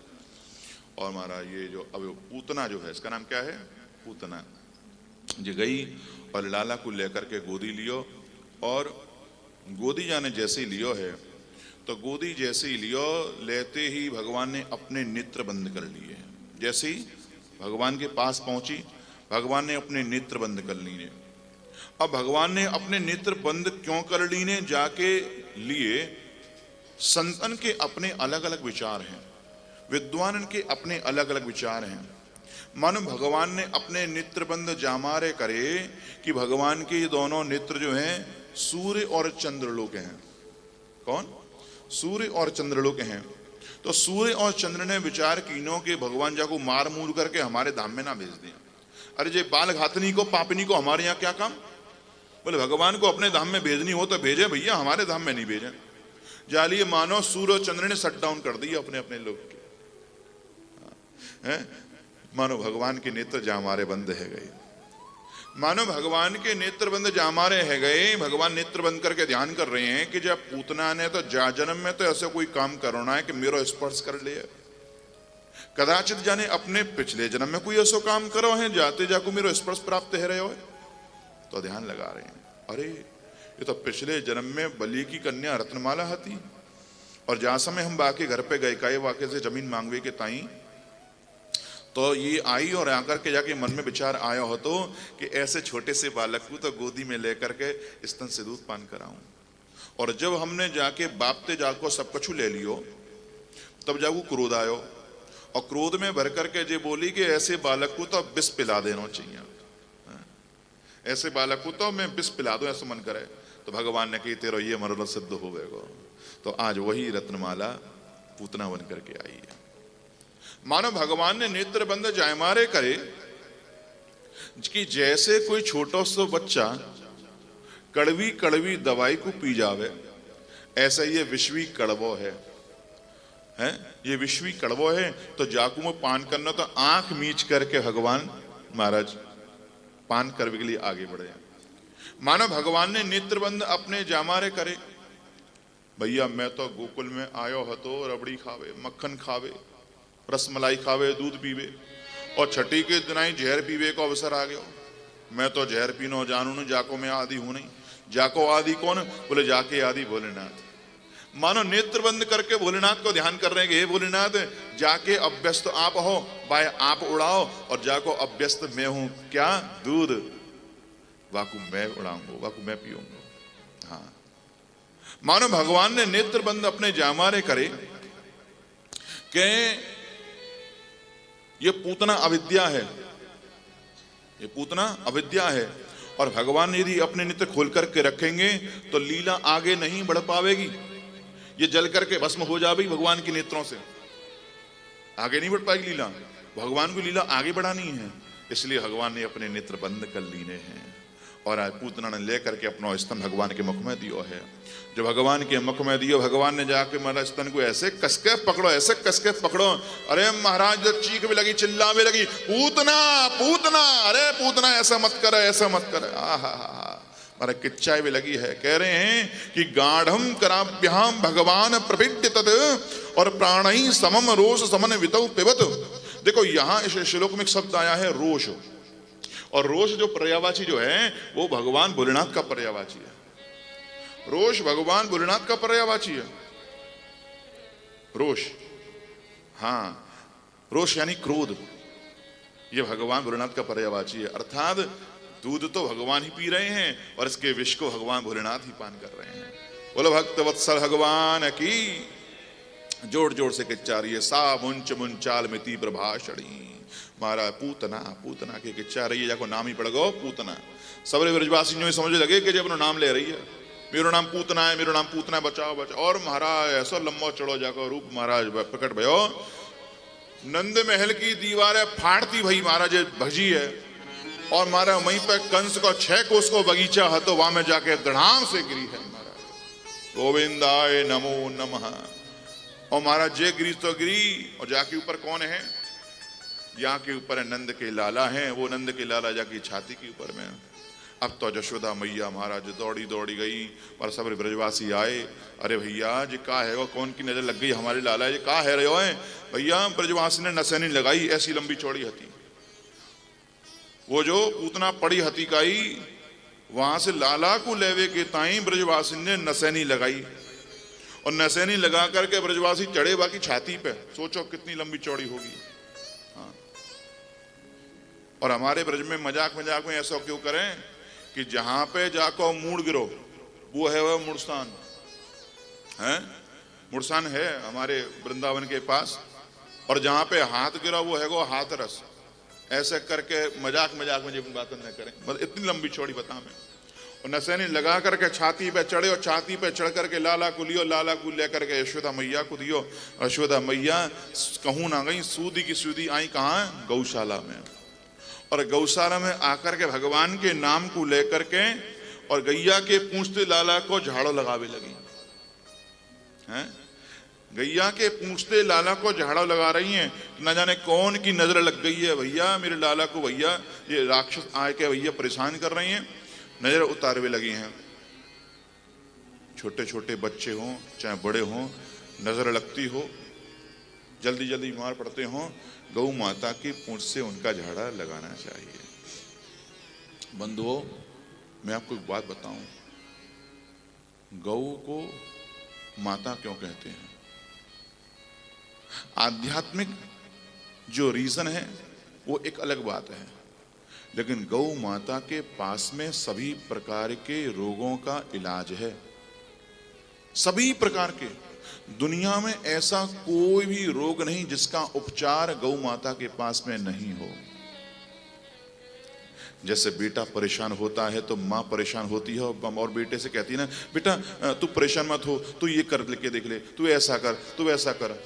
और महाराज ये जो अब पूतना जो है, इसका नाम क्या है? पूतना जी गई और लाला को लेकर के गोदी लियो, और गोदी जाने जैसे ही लियो है तो गोदी जैसे ही लियो लेते ही भगवान ने अपने नेत्र बंद कर लिए। जैसे ही भगवान के पास पहुंची भगवान ने अपने नेत्र बंद कर लिए। अब भगवान ने अपने नेत्र बंद क्यों कर लिए? जाके लिए संतन के अपने अलग अलग विचार हैं, विद्वान के अपने अलग अलग विचार हैं। मन भगवान ने अपने नेत्र बंद जामारे करे कि भगवान के ये दोनों नेत्र जो हैं सूर्य और चंद्रलोक हैं। कौन? सूर्य और चंद्रलोक हैं। तो सूर्य और चंद्र ने विचार कीनो के भगवान जा को मार मूर करके हमारे धाम में ना भेज दिया। अरे जे बाल घातनी को पापनी को हमारे यहाँ क्या काम? बोले भगवान को अपने धाम में भेजनी हो तो भेजे भैया, हमारे धाम में नहीं भेजे। जालिए मानो सूर्य और चंद्र ने शट डाउन कर दिया अपने अपने लोग के हैं। मानो भगवान के नेत्र जामारे बंद है गए, मानो भगवान के नेत्र बंद जामारे है गए। भगवान नेत्र बंद करके ध्यान कर रहे हैं कि जब पूतना ने तो जा जन्म में तो ऐसा कोई काम करना है कि मेरा स्पर्श कर ले, कदाचित जाने अपने पिछले जन्म में कोई ऐसा काम करो है जाते जाको मेरा स्पर्श प्राप्त है रहे हो। तो ध्यान लगा रहे हैं, अरे ये तो पिछले जन्म में बलि की कन्या रत्नमाला हती, और जहां समय हम बाकी घर पे गए काये वाके से जमीन मांगवे के ताई तो ये आई और आकर के जाके मन में विचार आया हो तो कि ऐसे छोटे से बालक को तो गोदी में लेकर के स्तन से दूध पान कराऊं। और जब हमने जाके बापते जाको सब कछु ले लियो तब जाको क्रोध आयो, और क्रोध में भर करके जे बोली कि ऐसे बालक को तो विष पिला देना चाहिए, ऐसे बालक को तो मैं विष पिला दूं ऐसा मन करे। तो भगवान ने कही तेरा ये मनोरथ सिद्ध हो गएगा। तो आज वही रत्नमाला पूतना बन करके आई है। मानो भगवान ने नेत्र बंद जायमारे करे कि जैसे कोई छोटा सा बच्चा कड़वी कड़वी दवाई को पी जावे, ऐसा ये विश्वी कड़वो है ये विश्वी कड़वो है। तो जाकू में पान करना तो आंख मीच करके भगवान महाराज पान करने के लिए आगे बढ़े। मानो भगवान ने नेत्र बंद अपने जामारे करे। भैया मैं तो गोकुल में आयो हतो रबड़ी खावे, मक्खन खावे, रसमलाई खावे, दूध पीवे, और छठी के दिनाई जहर पीवे को अवसर आ गया। मैं तो जहर पीनो जानू नहीं, जाको मैं आदि हूं नहीं। जाको आदि कौन? बोले जाके आदि भोलेनाथ। मानो नेत्र बंद करके भोलेनाथ को ध्यान कर रहे हैं कि हे भोलेनाथ जाके अभ्यस्त आप हो, बाय आप उड़ाओ, और जाको अभ्यस्त मैं हूं क्या? दूध, वाकू मैं उड़ाऊंगा, वाकू मैं पीऊंगा। हाँ, मानो भगवान ने नेत्र बंद अपने जामारे करे कि ये पूतना अविद्या है, ये पूतना अविद्या है। और भगवान यदि अपने नेत्र खोल करके रखेंगे तो लीला आगे नहीं बढ़ पावेगी, ये जल करके भस्म हो जाएगी भगवान के नेत्रों से, आगे नहीं बढ़ पाएगी लीला। भगवान को लीला आगे बढ़ानी है, इसलिए भगवान ने अपने नेत्र बंद कर लिए हैं। और आज पूतना ने लेकर के अपना स्तन भगवान के मुख में दियो है। जो भगवान के मुख में दियो, भगवान ने जाके मेरा स्तन को ऐसे कसके पकड़ो, ऐसे कसके पकड़ो। अरे महाराज जब चीख भी लगी, चिल्ला भी लगी, पूतना पूतना, अरे पूतना ऐसा मत कर, ऐसा मत कर। मारा किच्चाई भी लगी है। कह रहे हैं कि गाढ़म कराभ्याम भगवान प्रभिड्य तत् और प्राणी समम रोष समन वितौ पिबत। देखो यहाँ इस श्लोक में एक शब्द आया है रोष, और रोष जो पर्यायवाची जो है वो भगवान भोलेनाथ का पर्यायवाची है। रोष भगवान भोलेनाथ का पर्यायवाची है। रोष, हाँ, रोष यानी क्रोध, ये भगवान भोलेनाथ का पर्यायवाची है। अर्थात दूध तो भगवान ही पी रहे हैं और इसके विष को भगवान भोलेनाथ ही पान कर रहे हैं। बोलो भक्त वत्सल भगवान की, जोड़ जोड़ से किच्चारिये सा मुंच मुंचाल मिति प्रभाषणी। महाराज पूतना, पूतना के किच्चा रही है, जाको नाम ही पड़ गो पूतना। सबरे ब्रजवासी जो समझ लगे कि जब नाम ले रही है, मेरो नाम पूतना है, मेरो नाम पूतना है, बचाओ बचाओ। और महाराज ऐसा लंबा चढ़ो जाकर रूप महाराज प्रकट भयो, नंद महल की दीवारें फाड़ती भई महाराज भजी है। और महाराज वहीं पर कंस को 6 कोस को बगीचा है, तो वहां में जाके धड़ाम से गिरी है महाराज, गोविंदाय नमो नमः। और महाराज जय गिरी तो गिरी, और जाके ऊपर कौन है, यहाँ के ऊपर नंद के लाला हैं, वो नंद के लाला जाके छाती के ऊपर में। अब तो यशोदा मैया महाराज दौड़ी दौड़ी गई और सब ब्रजवासी आए, अरे भैया जी का है वो, कौन की नजर लग गई हमारे लाला, ये का है रहे हो भैया। ब्रजवासी ने नसेनी लगाई, ऐसी लंबी चौड़ी हती, वो जो पूतना पड़ी हती काई, वहां से लाला को लेवे के ताई ब्रजवासी ने नसेनी लगाई, और नसेनी लगा करके ब्रजवासी चढ़े बाकी छाती पे। सोचो कितनी लंबी चौड़ी होगी। हाँ। और हमारे ब्रज में मजाक मजाक में ऐसा क्यों करें कि जहां पे जाको मूड गिरो वो है वह मुड़सान है, मुड़सान है हमारे वृंदावन के पास, और जहां पे हाथ गिरा वो है वो हाथ रस। ऐसे करके मजाक मजाक में जब बातें न करें, मतलब इतनी लंबी चौड़ी बता में। और नसैनी लगा करके छाती पे चढ़े, और छाती पे चढ़ करके लाला को लियो, लाला को लेकर के यशोदा मैया को दियो। यशोदा मैया कहूं ना गई, सूदी की सूदी आई कहाँ, गौशाला में। और गौशाला में आकर के भगवान के नाम को लेकर के और गैया के पूछते लाला को झाड़ो लगावे लगी हैं। गैया के पूछते लाला को झाड़ो लगा रही हैं, न जाने कौन की नजर लग गई है भैया मेरे लाला को, भैया ये राक्षस आए के भैया परेशान कर रही हैं, नजर उतारवे लगी हैं। छोटे छोटे बच्चे हों चाहे बड़े हों, नजर लगती हो, जल्दी जल्दी बीमार पड़ते हों, गौ माता की पूंछ से उनका झाड़ा लगाना चाहिए। बंधुओं, मैं आपको एक बात बताऊं, गौ को माता क्यों कहते हैं? आध्यात्मिक जो रीजन है वो एक अलग बात है, लेकिन गौ माता के पास में सभी प्रकार के रोगों का इलाज है, सभी प्रकार के। दुनिया में ऐसा कोई भी रोग नहीं जिसका उपचार गौ माता के पास में नहीं हो। जैसे बेटा परेशान होता है तो माँ परेशान होती है और बेटे से कहती है ना, बेटा तू परेशान मत हो, तू ये कर लेके देख ले, तू ऐसा कर, तू ऐसा कर।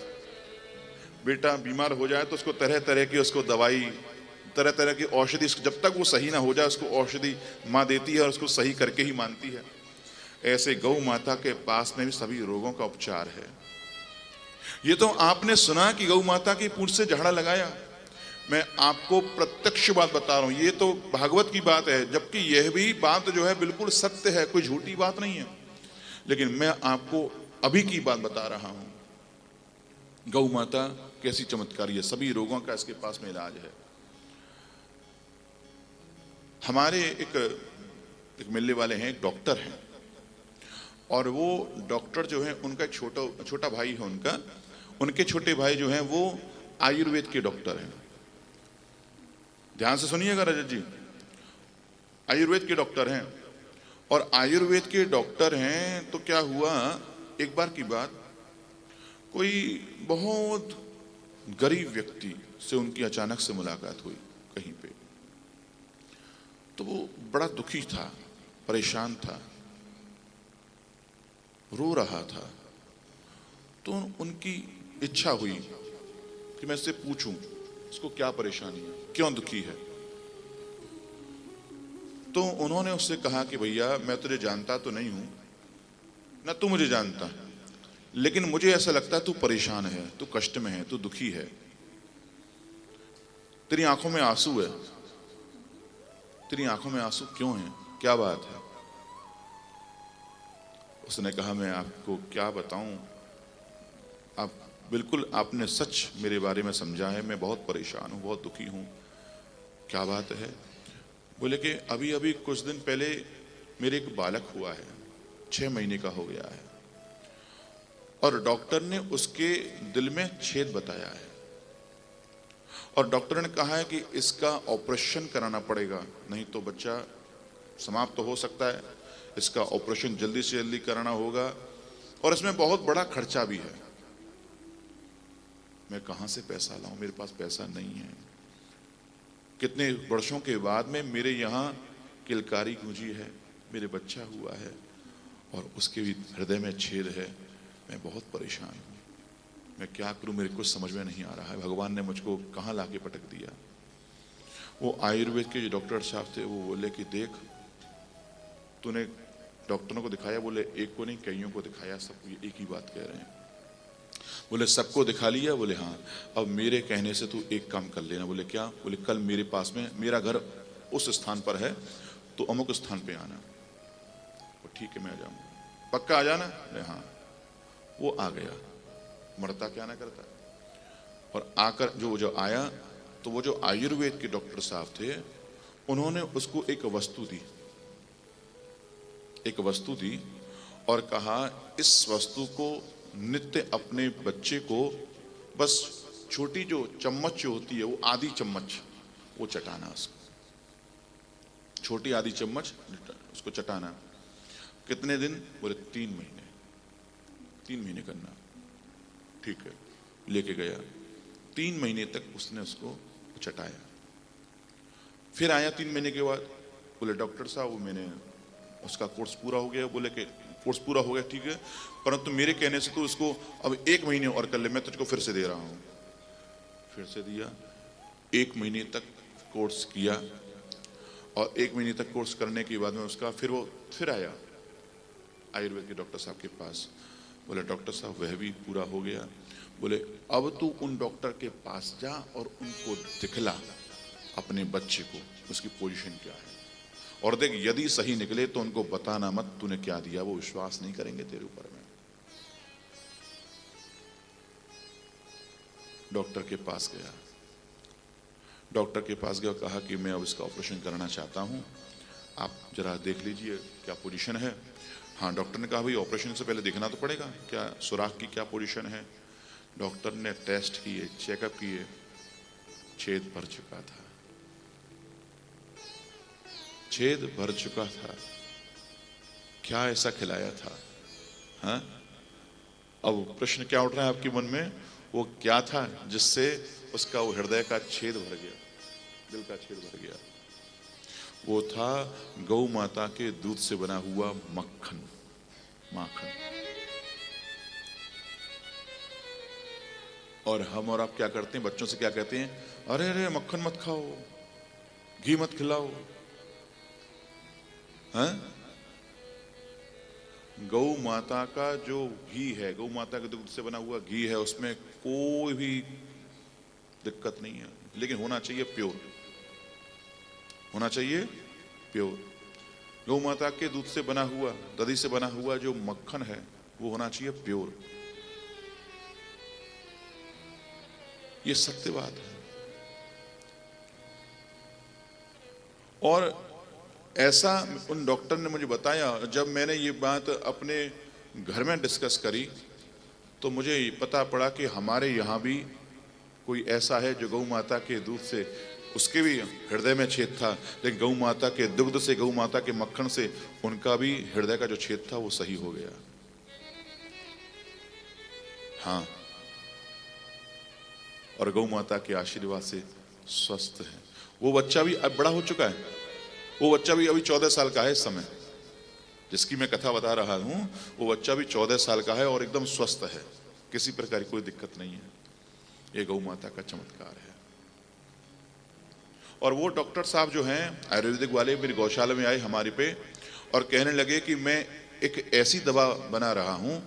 बेटा बीमार हो जाए तो उसको तरह तरह की उसको दवाई, तरह तरह की औषधि, जब तक वो सही ना हो जाए उसको औषधि माँ देती है और उसको सही करके ही मानती है। ऐसे गौ माता के पास में भी सभी रोगों का उपचार है। ये तो आपने सुना कि गौ माता की पूंछ से झाड़ा लगाया, मैं आपको प्रत्यक्ष बात बता रहा हूं, ये तो भागवत की बात है, जबकि यह भी बात जो है बिल्कुल सत्य है, कोई झूठी बात नहीं है। लेकिन मैं आपको अभी की बात बता रहा हूं। गौ माता कैसी चमत्कारी है, सभी रोगों का इसके पास में इलाज है। हमारे एक मिलने वाले हैं, एक डॉक्टर हैं, और वो डॉक्टर जो है उनका एक छोटा भाई है उनका, उनके छोटे भाई जो हैं वो आयुर्वेद के डॉक्टर हैं। ध्यान से सुनिएगा रजत जी, आयुर्वेद के डॉक्टर हैं। और आयुर्वेद के डॉक्टर हैं तो क्या हुआ, एक बार की बात, कोई बहुत गरीब व्यक्ति से उनकी अचानक से मुलाकात हुई कहीं पे, तो वो बड़ा दुखी था, परेशान था, रो रहा था। तो उनकी इच्छा हुई कि मैं इससे पूछूं इसको क्या परेशानी है, क्यों दुखी है। तो उन्होंने उससे कहा कि भैया मैं तुझे जानता तो नहीं हूं, ना तू मुझे जानता, लेकिन मुझे ऐसा लगता है तू परेशान है, तू कष्ट में है, तू दुखी है, तेरी आंखों में आंसू है। तेरी आंखों में आंसू क्यों है, क्या बात है? उसने कहा मैं आपको क्या बताऊं, आप बिल्कुल आपने सच मेरे बारे में समझा है, मैं बहुत परेशान हूं, बहुत दुखी हूं। क्या बात है? बोले कि अभी अभी कुछ दिन पहले मेरे एक बालक हुआ है, 6 महीने का हो गया है और डॉक्टर ने उसके दिल में छेद बताया है और डॉक्टर ने कहा है कि इसका ऑपरेशन कराना पड़ेगा, नहीं तो बच्चा समाप्त तो हो सकता है। इसका ऑपरेशन जल्दी से जल्दी कराना होगा और इसमें बहुत बड़ा खर्चा भी है। मैं कहां से पैसा लाऊं, मेरे पास पैसा नहीं है। कितने वर्षों के बाद में मेरे यहाँ किलकारी गूंजी है, मेरे बच्चा हुआ है और उसके भी हृदय में छेद है। मैं बहुत परेशान हूं, मैं क्या करूं, मेरे कुछ समझ में नहीं आ रहा है। भगवान ने मुझको कहां लाके पटक दिया। वो आयुर्वेद के जो डॉक्टर साहब थे वो बोले कि देख, तूने डॉक्टरों को दिखाया? बोले एक को नहीं, कईयों को दिखाया, सब एक ही बात कह रहे हैं। बोले सबको दिखा लिया? बोले हाँ। अब मेरे कहने से तू एक काम कर लेना। बोले क्या? बोले कल मेरे पास में, मेरा घर उस स्थान पर है, तो अमुक स्थान पे आना। वो ठीक है, मैं आ जाऊंगा, पक्का आ जाना? बोले हाँ। वो आ गया, मरता क्या ना करता। और आकर जो आया तो वो जो आयुर्वेद के डॉक्टर साहब थे उन्होंने उसको एक वस्तु दी और कहा इस वस्तु को नित्य अपने बच्चे को बस छोटी जो चम्मच जो होती है वो आधी चम्मच वो चटाना, उसको छोटी आधी चम्मच उसको चटाना। कितने दिन? बोले 3 महीने। 3 महीने करना, ठीक है। लेके गया, 3 महीने तक उसने उसको चटाया। फिर आया 3 महीने के बाद, बोले डॉक्टर साहब वो मैंने उसका कोर्स पूरा हो गया। बोले कि कोर्स पूरा हो गया, ठीक है, परंतु मेरे कहने से तो उसको अब 1 महीने और कर ले, मैं तुझको फिर से दे रहा हूं। फिर से दिया, 1 महीने तक कोर्स किया और 1 महीने तक कोर्स करने के बाद में उसका फिर आया आयुर्वेद के डॉक्टर साहब के पास। बोले डॉक्टर साहब वह भी पूरा हो गया। बोले अब तू उन डॉक्टर के पास जा और उनको दिखला अपने बच्चे को, उसकी पोजीशन क्या है, और देख यदि सही निकले तो उनको बताना मत तूने क्या दिया, वो विश्वास नहीं करेंगे तेरे ऊपर में। डॉक्टर के पास गया, कहा कि मैं अब इसका ऑपरेशन करना चाहता हूं, आप जरा देख लीजिए क्या पोजीशन है। हाँ, डॉक्टर ने कहा भाई ऑपरेशन से पहले देखना तो पड़ेगा क्या सुराख की क्या पोजीशन है। डॉक्टर ने टेस्ट किए, चेकअप किए, छेद भर चुका था, छेद भर चुका था। क्या ऐसा खिलाया था? हाँ, अब प्रश्न क्या उठ रहा है आपके मन में, वो क्या था जिससे उसका वो हृदय का छेद भर गया, दिल का छेद भर गया? वो था गौ माता के दूध से बना हुआ मक्खन, माखन। और हम और आप क्या करते हैं, बच्चों से क्या कहते हैं, अरे अरे मक्खन मत खाओ, घी मत खिलाओ। हाँ? गौ माता का जो घी है, गौ माता के दूध से बना हुआ घी है, उसमें कोई भी दिक्कत नहीं है, लेकिन होना चाहिए प्योर, होना चाहिए प्योर। गौ माता के दूध से बना हुआ, दही से बना हुआ जो मक्खन है वो होना चाहिए प्योर। ये सत्य बात है। और ऐसा उन डॉक्टर ने मुझे बताया। जब मैंने ये बात अपने घर में डिस्कस करी तो मुझे पता पड़ा कि हमारे यहाँ भी कोई ऐसा है जो गौ माता के दूध से, उसके भी हृदय में छेद था, लेकिन गौ माता के दुग्ध से, गौ माता के मक्खन से उनका भी हृदय का जो छेद था वो सही हो गया। हाँ, और गौ माता के आशीर्वाद से स्वस्थ है। वो बच्चा भी अब बड़ा हो चुका है, वो बच्चा भी अभी 14 साल का है इस समय, जिसकी मैं कथा बता रहा हूं, वो बच्चा भी 14 साल का है और एकदम स्वस्थ है, किसी प्रकार की कोई दिक्कत नहीं है। ये गौ माता का चमत्कार है। और वो डॉक्टर साहब जो हैं आयुर्वेदिक वाले मेरी गौशाला में आए हमारे पे और कहने लगे कि मैं एक ऐसी दवा बना रहा हूं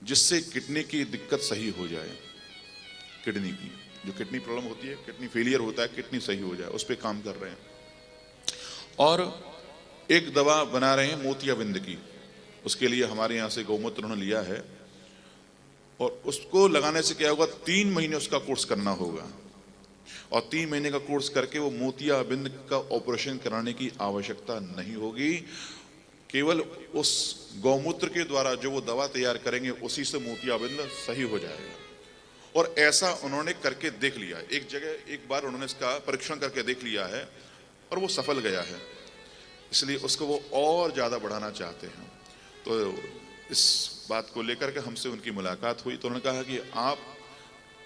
जिससे किडनी की दिक्कत सही हो जाए। किडनी की जो किडनी प्रॉब्लम होती है, किडनी फेलियर होता है, किडनी सही हो जाए, उस पर काम कर रहे हैं। और एक दवा बना रहे हैं मोतियाबिंद की, उसके लिए हमारे यहाँ से गौमूत्र उन्होंने लिया है और उसको लगाने से क्या होगा, 3 महीने उसका कोर्स करना होगा और 3 महीने का कोर्स करके वो मोतियाबिंद का ऑपरेशन कराने की आवश्यकता नहीं होगी। केवल उस गौमूत्र के द्वारा जो वो दवा तैयार करेंगे उसी से मोतियाबिंद सही हो जाएगा। और ऐसा उन्होंने करके देख लिया। एक जगह एक बार उन्होंने इसका परीक्षण करके देख लिया है और वो सफल गया है, इसलिए उसको वो और ज़्यादा बढ़ाना चाहते हैं। तो इस बात को लेकर के हमसे उनकी मुलाकात हुई तो उन्होंने कहा कि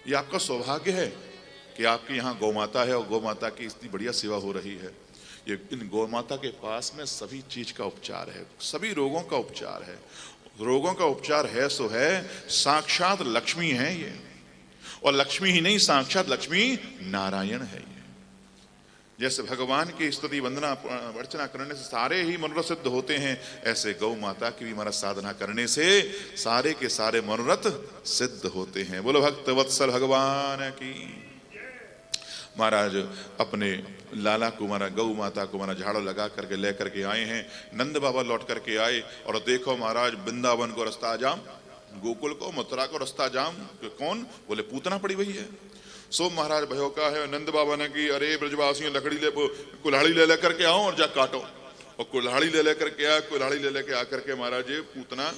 ये आपका सौभाग्य है कि आपके यहाँ गौ माता है और गौ माता की इतनी बढ़िया सेवा हो रही है। ये इन गौ माता के पास में सभी चीज का उपचार है, सभी रोगों का उपचार है। रोगों का उपचार है सो है, साक्षात लक्ष्मी है ये, और लक्ष्मी ही नहीं, साक्षात लक्ष्मी नारायण है ये। जैसे भगवान की स्तुति वंदना अर्चना करने से सारे ही मनोरथ सिद्ध होते हैं, ऐसे गौ माता की भी हमारा साधना करने से सारे के सारे मनोरथ सिद्ध होते हैं। बोलो भक्त वत्सल भगवान की। महाराज अपने लाला को, हमारा गौ माता को हमारा झाड़ू लगा करके ले करके आए हैं। नंद बाबा लौट करके आए और देखो महाराज वृंदावन को रास्ता जाम, गोकुल को मथुरा को रास्ता जाम। कौन? बोले पूतना पड़ी हुई है। सो महाराज भयो का है नंद बाबा ने कि अरे ब्रजवासियों लकड़ी ले, कुल्हाड़ी ले लेकर के आओ और जा काटो। और कुल्हाड़ी ले लेकर के आया, कुल्हाड़ी ले लेके आकर के महाराज पूतना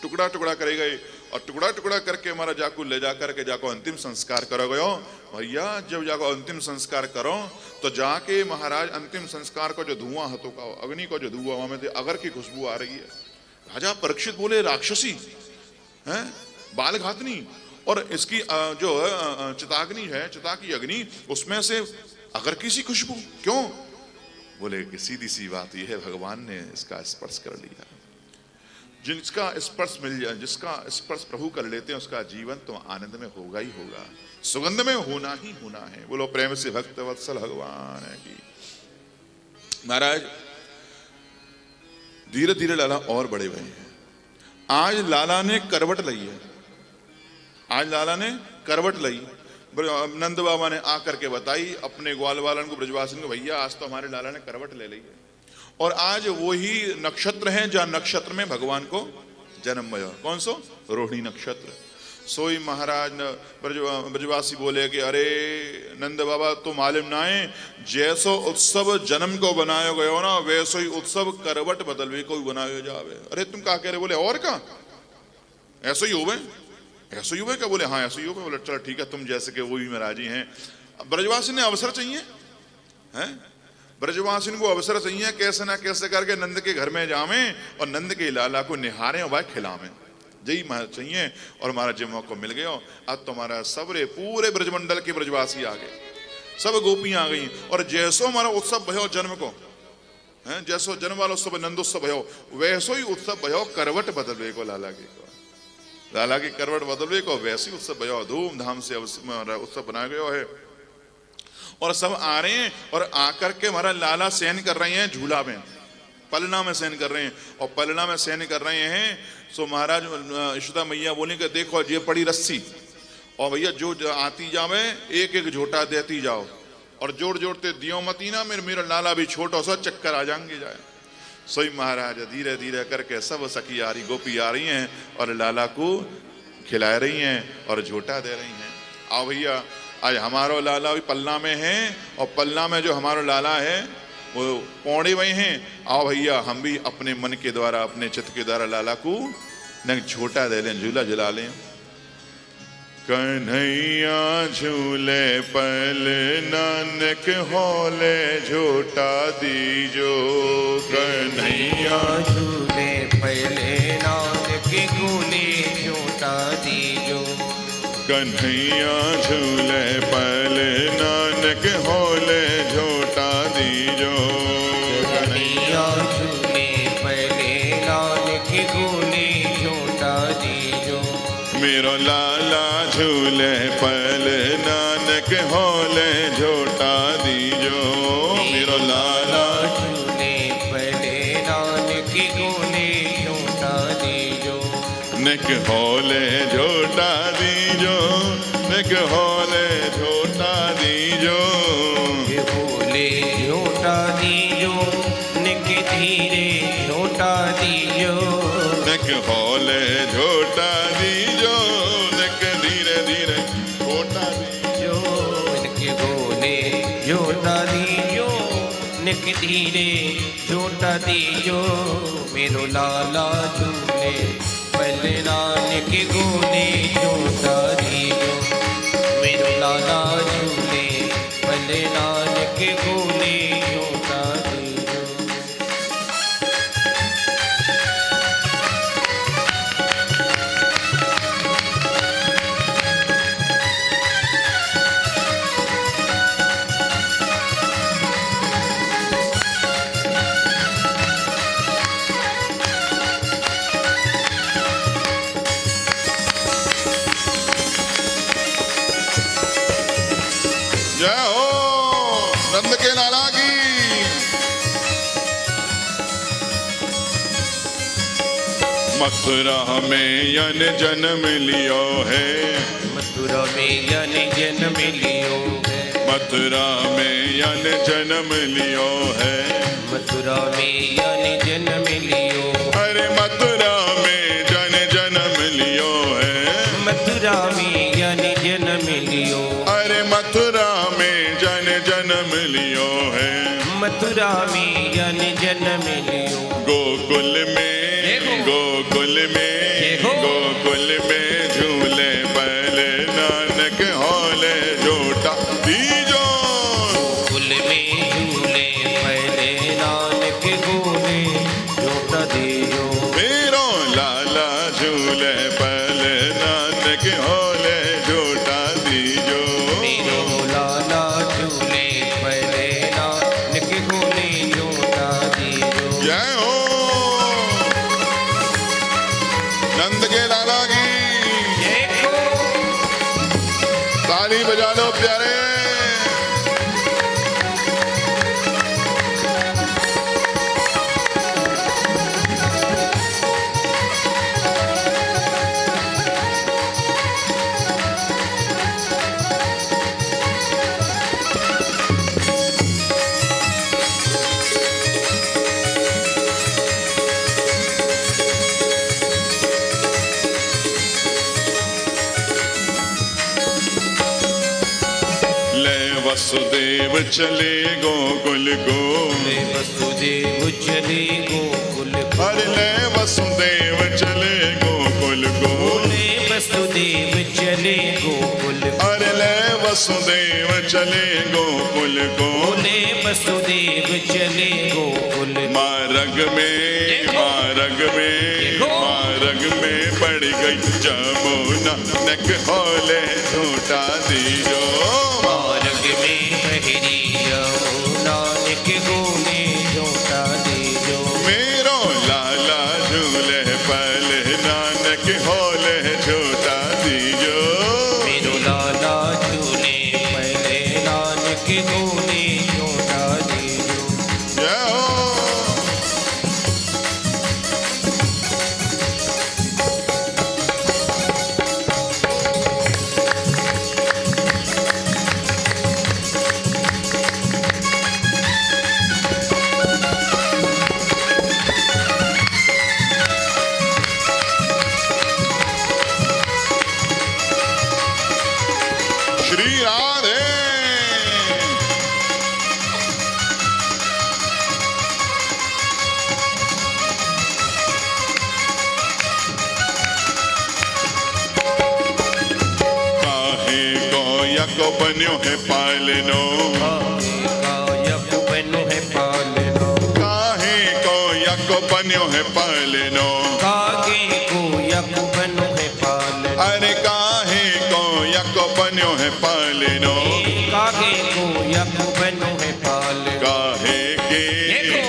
टुकड़ा टुकड़ा करे गए और टुकड़ा टुकड़ा करके हमारा जाको ले जा करके जाको अंतिम संस्कार करो गयो। भैया जब जाको अंतिम संस्कार करो तो जाके महाराज अंतिम संस्कार को जो धुआं हाथों का, अग्नि को जो धुआं में अगर की खुशबू आ रही है। राजा परीक्षित बोले राक्षसी है, बाल घातनी, और इसकी जो चिताग्नि है, चिता की अग्नि, उसमें से अगर किसी खुशबू क्यों? बोले कि सीधी सी बात यह है, भगवान ने इसका स्पर्श कर लिया। जिसका स्पर्श मिल जाए, जिसका स्पर्श प्रभु कर लेते हैं, उसका जीवन तो आनंद में होगा ही होगा, सुगंध में होना ही होना है। बोलो प्रेम से भक्त वत्सल भगवान की। महाराज धीरे धीरे लाला और बड़े हुए हैं। आज लाला ने करवट ली है, आज लाला ने करवट ली। नंद बाबा ने आकर के बताई अपने ग्वाल वालन को, ब्रजवासिन को, भैया आज तो हमारे लाला ने करवट ले ली है। और आज वही नक्षत्र है जहां नक्षत्र में भगवान को जन्म हुआ। कौन सो? रोहिणी नक्षत्र। सोई महाराज ब्रजवासी बोले कि अरे नंद बाबा तो मालूम ना है, जैसो उत्सव जन्म को बनाया गयो ना, वैसो ही उत्सव करवट बदलवे को भी बनाया जावे। अरे तुम क्या कह रहे? बोले और का ऐसा ही होवे, ऐसा ही होवे क्या? बोले हाँ ऐसा ही होवे। बोले चलो ठीक है, तुम जैसे कि वो भी महाराजी हैं। ब्रजवासी ने अवसर चाहिए है, ब्रजवासिन को अवसर चाहिए, कैसे ना कैसे करके नंद के घर में जावे और नंद के लाला को निहारें और भाई खिलावें, यही चाहिए। और हमारा जो मौका मिल गया, अब तो हमारा सबरे पूरे ब्रजमंडल के ब्रजवासी आ गए, सब गोपियां आ गई। और जैसो हमारा उत्सव भयो जन्म को है, जैसो जन्म वाला उत्सव नंदोत्सव भयो, वैसो ही उत्सव भयो करवट बदलवे को, लाला की करवट बदलवे को, वैसे ही उत्सव भयो धूमधाम से उत्सव बनाया गया है। और सब आ रहे हैं और आकर के हमारा लाला सहन कर रहे हैं झूला में, पलना में सहन कर रहे हैं। और पलना में सहन कर रहे हैं सो महाराज यशोदा मैया बोली कि देखो ये पड़ी रस्सी, और भैया जो आती जावे एक एक झोटा देती जाओ, और जोड़ जोड़ते दियो मती ना, मेरा लाला भी छोटा सा चक्कर आ जाएंगे जाए। सोई महाराज धीरे धीरे करके सब सखी आ रही, गोपी आ रही हैं और लाला को खिला रही हैं और झोटा दे रही हैं। आओ भैया, आज हमारो लाला भी पलना में है, और पलना में जो हमारा लाला है वो पौड़े हुए हैं। आओ भैया हम भी अपने मन के द्वारा, अपने चित्त के द्वारा लाला को न झोटा दे लें, झूला झुला लें। कन्हैया झूले पल नानक होले झोटा दीजो, कन्हैया झूले पहले नानक गोले झोटा दीजो, कन्हैया झूले पल नानक होले झोटा दीजो, कन्हैया झूले पहले नानक गोले झोटा दीजो, मेरो लाला झूले पल नानक होले झोटा दीजो, मेरो लाला झूले पहले नानक गोले झोटा दीजो, निक होले झोटा दीजो, निक होले झोटा दीजो, होले झोटा दीजो, निक धीरे झोटा दीजो, निक होले झोटा दीजो, निक धीरे धीरे झोटा दीजो, निक होले झोटा दीजो, नानक धीरे झूठा दीजो मेरो लाला झूले पहले नानक गोले झूठा दीजो मेरो लाला झूले पहले नानक गोले झूठा दीजो। जय हो नंद के लाला की। मथुरा में यन जन्म लियो है, मथुरा में यन जन्म लियो है, मथुरा में यन जन्म लियो है, मथुरा में यन जन्म लियो, अरे मथुरा में जन जन्म लियो है, मथुरा में यन जन्म लियो, अरे मथुरा में जन जन्म लियो है, मथुरा में यन जन्म लियो। गोकुल में गोकुल में गोकुल में झूले पहले नानक होले झूठा दीजो गोकुल में झूले पहले नानक गोले झूठा दीजो मेरो लाला झूले पहले नानक होले झूठा दीजो मेरो लाला झूले पहले नानक गोले झूठा दीजो। जय हो नंद के लाला की। देखो ताली बजा लो प्यारे। वसुदेव चले गोकुल को, ले वसुदेव चले गोकुल को, अरे ले वसुदेव चले गोकुल को, ले वसुदेव चले गोकुल को, अरे ले वसुदेव चले गोकुल को, ले वसुदेव चले गोकुल को। मार्ग में मार्ग में मार्ग में पड़ गई जमुना नक होले झूठा दीजो मार्ग में बहरी यमुना नक गोले झूठा दीजो मेरो लाला झूले पहले नानक होले झूठा दीजो मेरो लाला झूले पहले नानक गोले झूठा दीजो। जय हो श्री राधे। काहे गोया को बन्यो है पालनो, कायक बनो है पालनो, काहे गोया को बन्यो है पालनो, कागे को यक बनो है पालनो, अरे काहे गोया को बन्यो है पालनो, कागे को यक बनो है पालनो। काहे के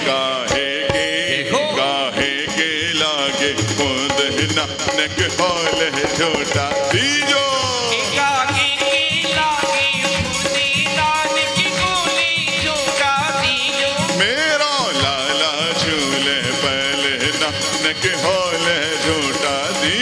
काहे के लागे खुद नानक होले झूठा दीजो कागे के लागे खुदी नानक गोले झूठा दीजो मेरा लाला झूले पहले नानक होले झूठा दी